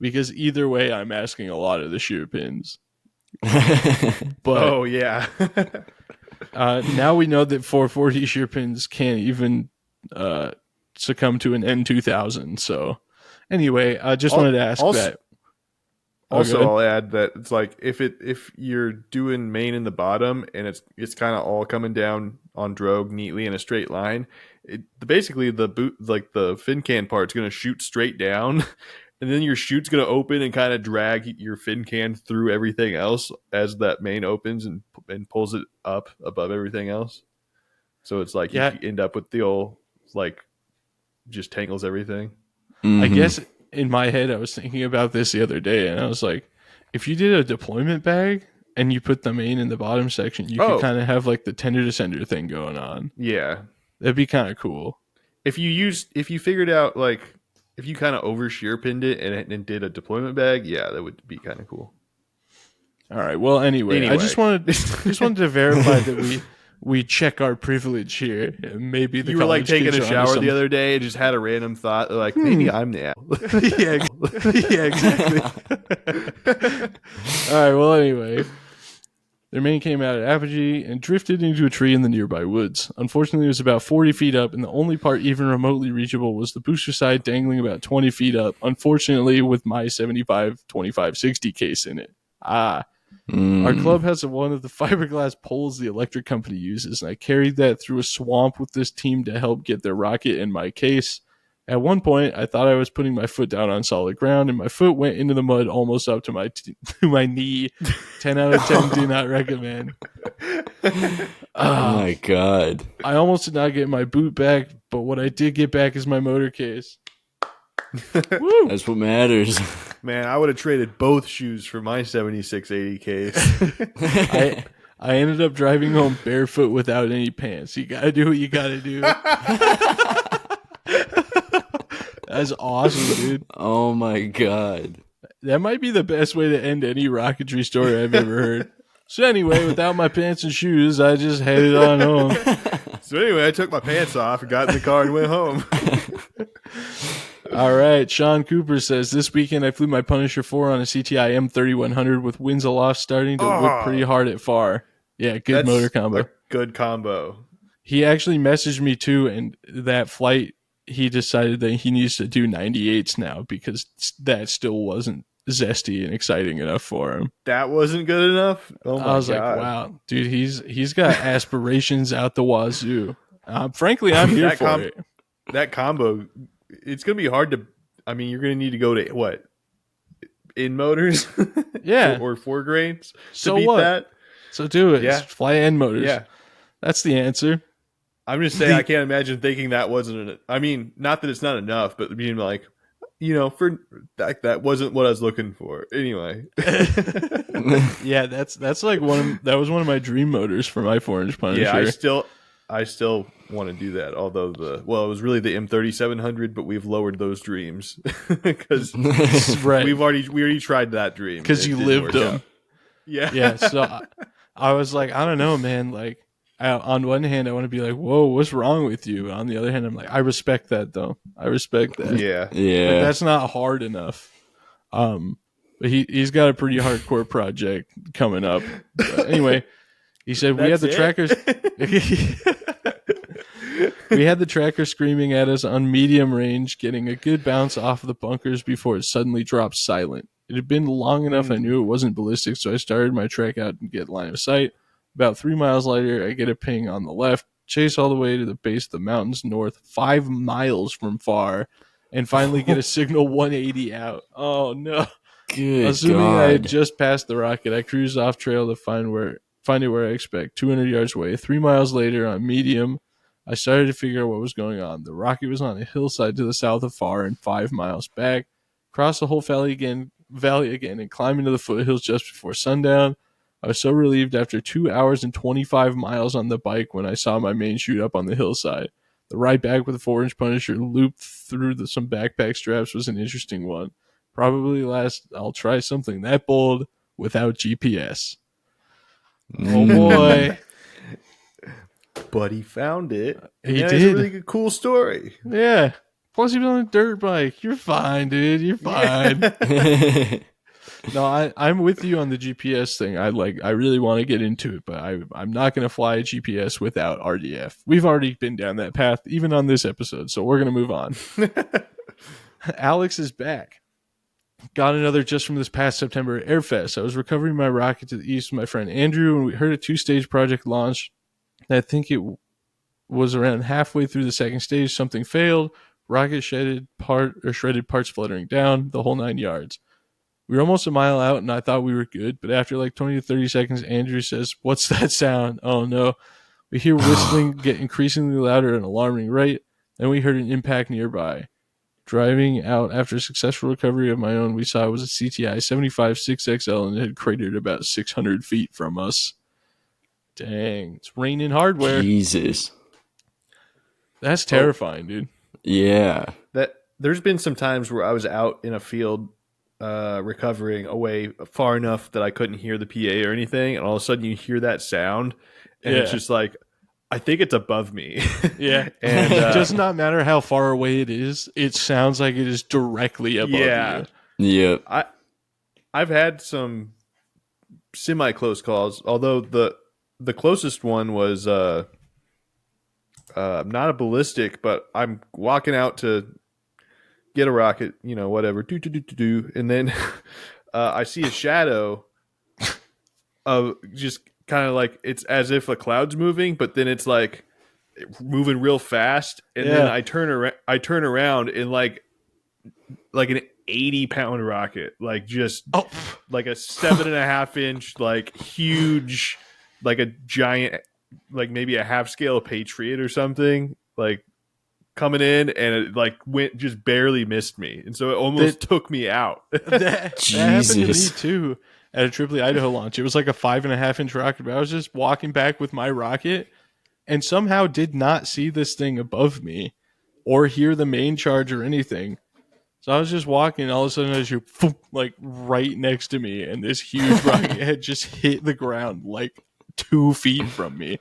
because either way I'm asking a lot of the shear pins. But Oh yeah. now we know that 440 shear pins can't even succumb to an N2000. So anyway, I just wanted to ask that. Also, Okay. I'll add that it's like if you're doing main in the bottom and it's kind of all coming down on drogue neatly in a straight line, basically the boot the fin can part's going to shoot straight down, and and then your chute's going to open and kind of drag your fin can through everything else as that main opens and pulls it up above everything else. So it's like Yeah. you end up with the old, like, just tangles everything. I guess in my head, I was thinking about this the other day, and I was like, if you did a deployment bag and you put the main in the bottom section, you could kind of have like the tender descender thing going on. Yeah. That'd be kind of cool. If you figured out, like, if you kind of over shear pinned it and did a deployment bag, yeah, that would be kind of cool. All right. Well, anyway, I just wanted to verify that we check our privilege here. Maybe you were like taking a shower the other day and just had a random thought, like maybe I'm the asshole. yeah, exactly. All right. Well, anyway, their main came out at apogee and drifted into a tree in the nearby woods. Unfortunately, it was about 40 feet up, and the only part even remotely reachable was the booster side dangling about 20 feet up. Unfortunately, with my 75, 25, 60 case in it. Our club has one of the fiberglass poles the electric company uses, and I carried that through a swamp with this team to help get their rocket in my case. At one point, I thought I was putting my foot down on solid ground, and my foot went into the mud almost up to my knee. 10 out of 10 do not recommend. Oh my God. I almost did not get my boot back, but what I did get back is my motor case. Woo! That's what matters. Man, I would have traded both shoes for my 7680 case. I ended up driving home barefoot without any pants. You gotta do what you gotta do. That's awesome, dude. Oh my God. That might be the best way to end any rocketry story I've ever heard. So anyway, without my pants and shoes, I just headed on home. So anyway, I took my pants off and got in the car and went home. All right. Sean Cooper says, this weekend I flew my Punisher 4 on a CTI M3100 with winds aloft starting to whip pretty hard at far. Yeah, good motor combo. A good combo. He actually messaged me too, and that flight, he decided that he needs to do 98s now because that still wasn't zesty and exciting enough for him. That wasn't good enough? Oh my God. I was like, wow, dude, he's got aspirations out the wazoo. Frankly, I'm here for it. That combo, it's going to be hard to, I mean, you're going to need to go to what? In motors? Yeah. or 4 grains to so beat what? that? So do it. Yeah. Just fly end motors. Yeah. That's the answer. I'm just saying, I can't imagine thinking that wasn't, I mean, not that it's not enough, but being like, you know, for that wasn't what I was looking for. Anyway. Yeah, that's like that was one of my dream motors for my 4-inch Punisher. Yeah, I still want to do that. Although it was really the M3700, but we've lowered those dreams because right. we already tried that dream because you lived them. Yeah, yeah. So I was like, I don't know, man. Like, on one hand, I want to be like, whoa, what's wrong with you? On the other hand, I'm like, I respect that though. I respect that. Yeah. But that's not hard enough. But he's got a pretty hardcore project coming up. Anyway, he said we had the trackers. We had the tracker screaming at us on medium range, getting a good bounce off of the bunkers before it suddenly dropped silent. It had been long enough I knew it wasn't ballistic, so I started my trek out and get line of sight. About 3 miles later, I get a ping on the left, chase all the way to the base of the mountains north, 5 miles from far, and finally get a signal 180 out. Oh, no. Good Assuming God. I had just passed the rocket, I cruised off trail to find it where I expect, 200 yards away. 3 miles later, on medium, I started to figure out what was going on. The rocket was on a hillside to the south of Far and 5 miles back. Crossed the whole valley again, and climbed into the foothills just before sundown. I was so relieved after 2 hours and 25 miles on the bike when I saw my main shoot up on the hillside. The ride back with a 4-inch Punisher looped through some backpack straps was an interesting one. Probably last I'll try something that bold without GPS. Oh boy. But he found it. He It's did. a really good, cool story. Yeah. Plus he was on a dirt bike. You're fine, dude. You're fine. No, I'm with you on the GPS thing. I really want to get into it, but I'm not going to fly a GPS without RDF. We've already been down that path, even on this episode, so we're going to move on. Alex is back. Got another just from this past September at Airfest. I was recovering my rocket to the east with my friend Andrew, and we heard a 2-stage project launch. I think it was around halfway through the second stage. Something failed. Rocket shredded parts fluttering down, the whole 9 yards. We were almost a mile out, and I thought we were good, but after like 20 to 30 seconds, Andrew says, "What's that sound?" Oh no. We hear whistling get increasingly louder at an alarming rate, and we heard an impact nearby. Driving out after a successful recovery of my own, we saw it was a CTI 75 6XL and it had cratered about 600 feet from us. Dang, it's raining hardware. Jesus. That's terrifying, dude. Yeah. That there's been some times where I was out in a field recovering away far enough that I couldn't hear the PA or anything, and all of a sudden you hear that sound, and it's just like, I think it's above me. Yeah. And it does not matter how far away it is. It sounds like it is directly above you. Yep. I've had some semi-close calls, although the closest one was not a ballistic, but I'm walking out to get a rocket, whatever, do, and then I see a shadow of just kind of like, it's as if a cloud's moving, but then it's like moving real fast, and then I turn around and like an 80-pound rocket, like just like a 7.5 inch, like huge, like a giant, like maybe a half scale Patriot or something, like coming in, and it like just barely missed me, and so it almost took me out. that happened to me too at a Tripoli Idaho launch. It was like a 5.5 inch rocket, but I was just walking back with my rocket and somehow did not see this thing above me or hear the main charge or anything. So I was just walking, and all of a sudden I was like right next to me, and this huge rocket had just hit the ground like 2 feet from me.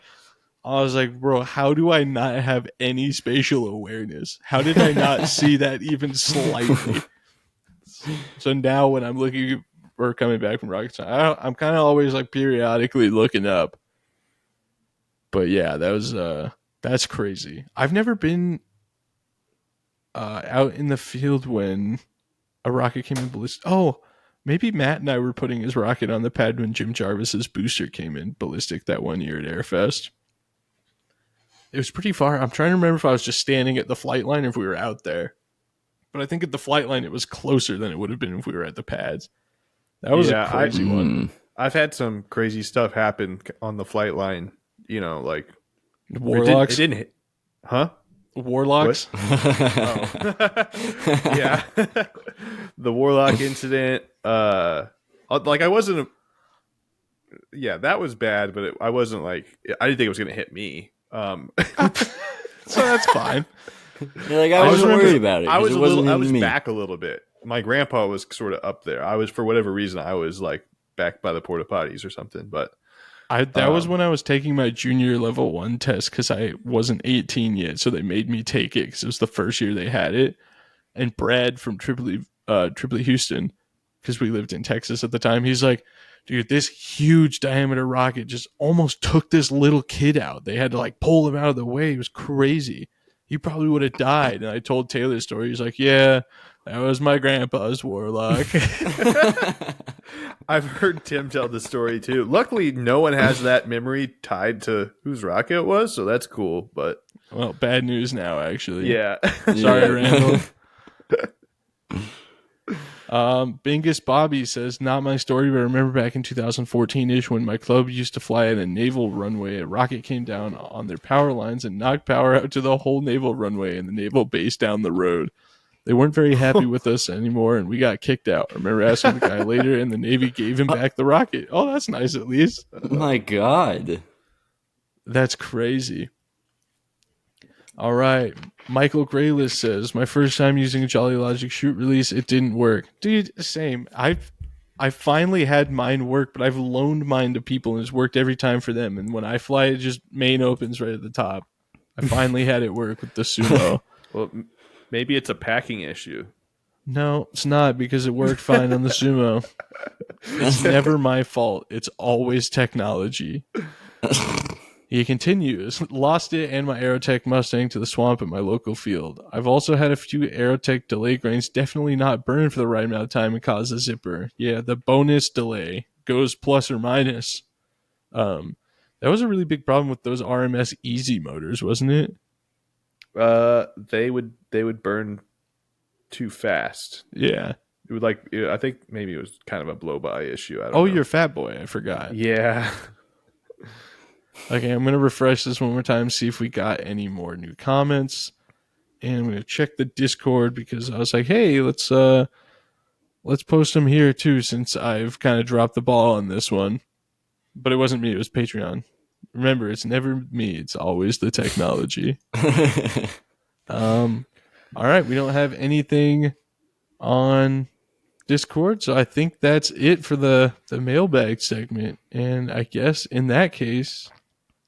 I was like, bro, how do I not have any spatial awareness? How did I not see that even slightly? So now when I'm looking or coming back from rocket science, I'm kind of always like periodically looking up. But yeah, that's crazy. I've never been out in the field when a rocket came in ballistic. Oh, maybe Matt and I were putting his rocket on the pad when Jim Jarvis's booster came in ballistic that one year at Airfest. It was pretty far. I'm trying to remember if I was just standing at the flight line or if we were out there. But I think at the flight line it was closer than it would have been if we were at the pads. That was a crazy one. I've had some crazy stuff happen on the flight line. Like Warlocks. It didn't hit. Huh? Warlocks. Yeah. The Warlock incident. Like I wasn't. That was bad, but I wasn't like, I didn't think it was going to hit me. So that's fine. You're like, I wasn't worried about it. I was me. back a little bit. My grandpa was sort of up there. I was, for whatever reason, I was like back by the porta potties or something. But that was when I was taking my junior level 1 test because I wasn't 18 yet, so they made me take it because it was the first year they had it. And Brad from Tripoli Houston, because we lived in Texas at the time, he's like, dude, this huge diameter rocket just almost took this little kid out. They had to like pull him out of the way. It was crazy. He probably would have died. And I told Taylor's story. He's like, yeah, that was my grandpa's Warlock. I've heard Tim tell the story too. Luckily, no one has that memory tied to whose rocket it was, so that's cool. But well, bad news now, actually. Yeah. Sorry, Randall. Bingus Bobby says, not my story, but I remember back in 2014-ish when my club used to fly at a naval runway, a rocket came down on their power lines and knocked power out to the whole naval runway and the naval base down the road. They weren't very happy with us anymore, and we got kicked out. I remember asking the guy later, and the Navy gave him back the rocket. Oh, that's nice, at least. My God. That's crazy. All right. Michael Grayless says, my first time using a Jolly Logic shoot release, it didn't work. Dude, same. I finally had mine work, but I've loaned mine to people, and it's worked every time for them. And when I fly, it just main opens right at the top. I finally had it work with the Sumo. Well, maybe it's a packing issue. No, it's not, because it worked fine on the Sumo. It's never my fault. It's always technology. He continues, lost it and my Aerotech Mustang to the swamp at my local field. I've also had a few Aerotech delay grains definitely not burn for the right amount of time and cause a zipper. Yeah, the bonus delay goes plus or minus. That was a really big problem with those RMS Easy motors, wasn't it? They would burn too fast. Yeah. It would I think maybe it was kind of a blow by issue. I don't Oh, know. you're a fat boy. I forgot. Yeah. Okay, I'm going to refresh this one more time, see if we got any more new comments. And I'm going to check the Discord because I was like, hey, let's post them here too, since I've kind of dropped the ball on this one. But it wasn't me, it was Patreon. Remember, it's never me, it's always the technology. All right, we don't have anything on Discord, so I think that's it for the mailbag segment. And I guess in that case,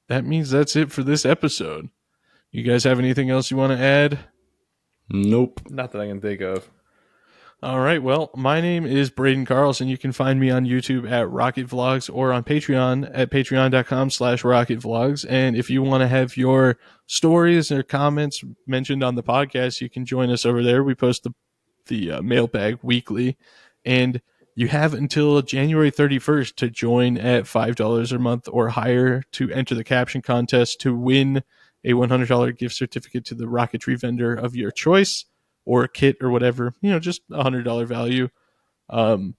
that means that's it for this episode. You guys have anything else you want to add? Nope. Not that I can think of. All right. Well, my name is Braden Carlson. You can find me on YouTube at Rocket Vlogs or on Patreon at patreon.com/Rocket Vlogs. And if you want to have your stories or comments mentioned on the podcast, you can join us over there. We post the mailbag weekly, and you have until January 31st to join at $5 a month or higher to enter the caption contest to win a $100 gift certificate to the Rocketry vendor of your choice, or a kit or whatever, just $100 value. The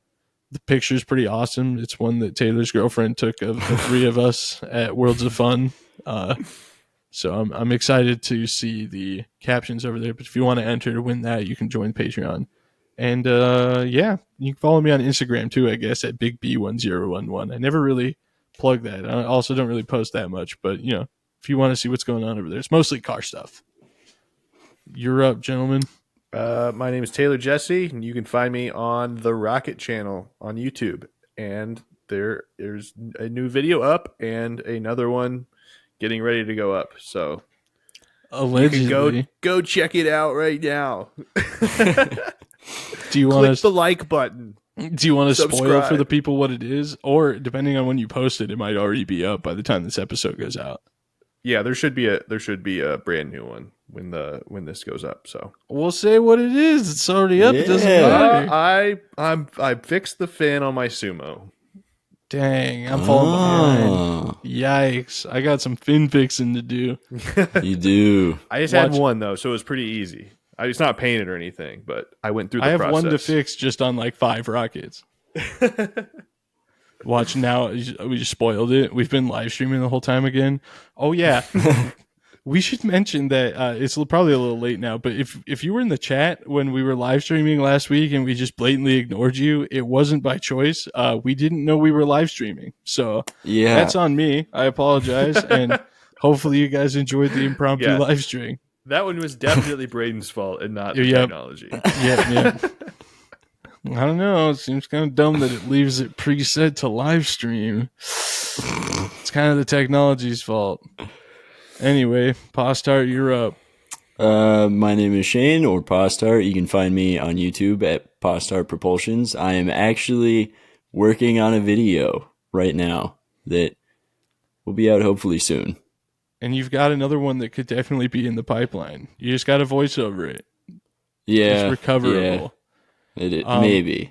picture's pretty awesome. It's one that Taylor's girlfriend took of the three of us at Worlds of Fun. So I'm excited to see the captions over there. But if you want to enter to win that, you can join Patreon. And yeah, you can follow me on Instagram too, I guess, at BigB1011. I never really plug that. I also don't really post that much, but if you want to see what's going on over there, it's mostly car stuff. You're up, gentlemen. My name is Taylor Jesse, and you can find me on the Rocket channel on YouTube. And there's a new video up and another one getting ready to go up. So Allegedly, you can go check it out right now. Do you Click want the like button. Do you want to spoil Subscribe. for the people what it is, or depending on when you post it, it might already be up by the time this episode goes out? Yeah, there should be a brand new one when this goes up. So We'll say what it is. It's already up. It doesn't Yeah. matter. I fixed the fin on my Sumo. Dang, I'm falling behind. Oh, Yikes! I got some fin fixing to do. you do. I just Watch. had one though, so it was pretty easy. It's not painted or anything, but I went through the I have process. one to fix just on like 5 rockets. Watch now. We just spoiled it. We've been live streaming the whole time again. Oh yeah. We should mention that it's probably a little late now, but if you were in the chat when we were live streaming last week and we just blatantly ignored you, it wasn't by choice. We didn't know we were live streaming. So Yeah. that's on me. I apologize. And hopefully you guys enjoyed the impromptu Yeah. live stream. That one was definitely Braden's fault and not the Yep. technology. Yeah. I don't know. It seems kind of dumb that it leaves it preset to live stream. It's kind of the technology's fault. Anyway, Postart, you're up. My name is Shane, or Postart. You can find me on YouTube at Postart Propulsions. I am actually working on a video right now that will be out hopefully soon. And you've got another one that could definitely be in the pipeline. You just got to voice over it. Yeah, It's recoverable. yeah, maybe.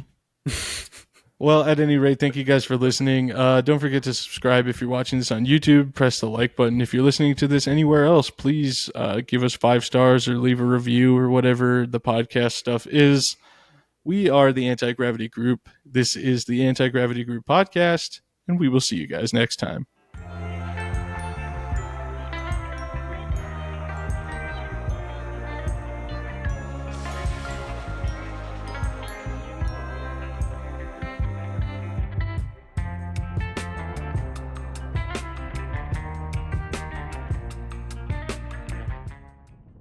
Well, at any rate, thank you guys for listening. Don't forget to subscribe if you're watching this on YouTube. Press the like button. If you're listening to this anywhere else, please give us 5 stars or leave a review or whatever the podcast stuff is. We are the Anti-Gravity Group. This is the Anti-Gravity Group podcast, and we will see you guys next time.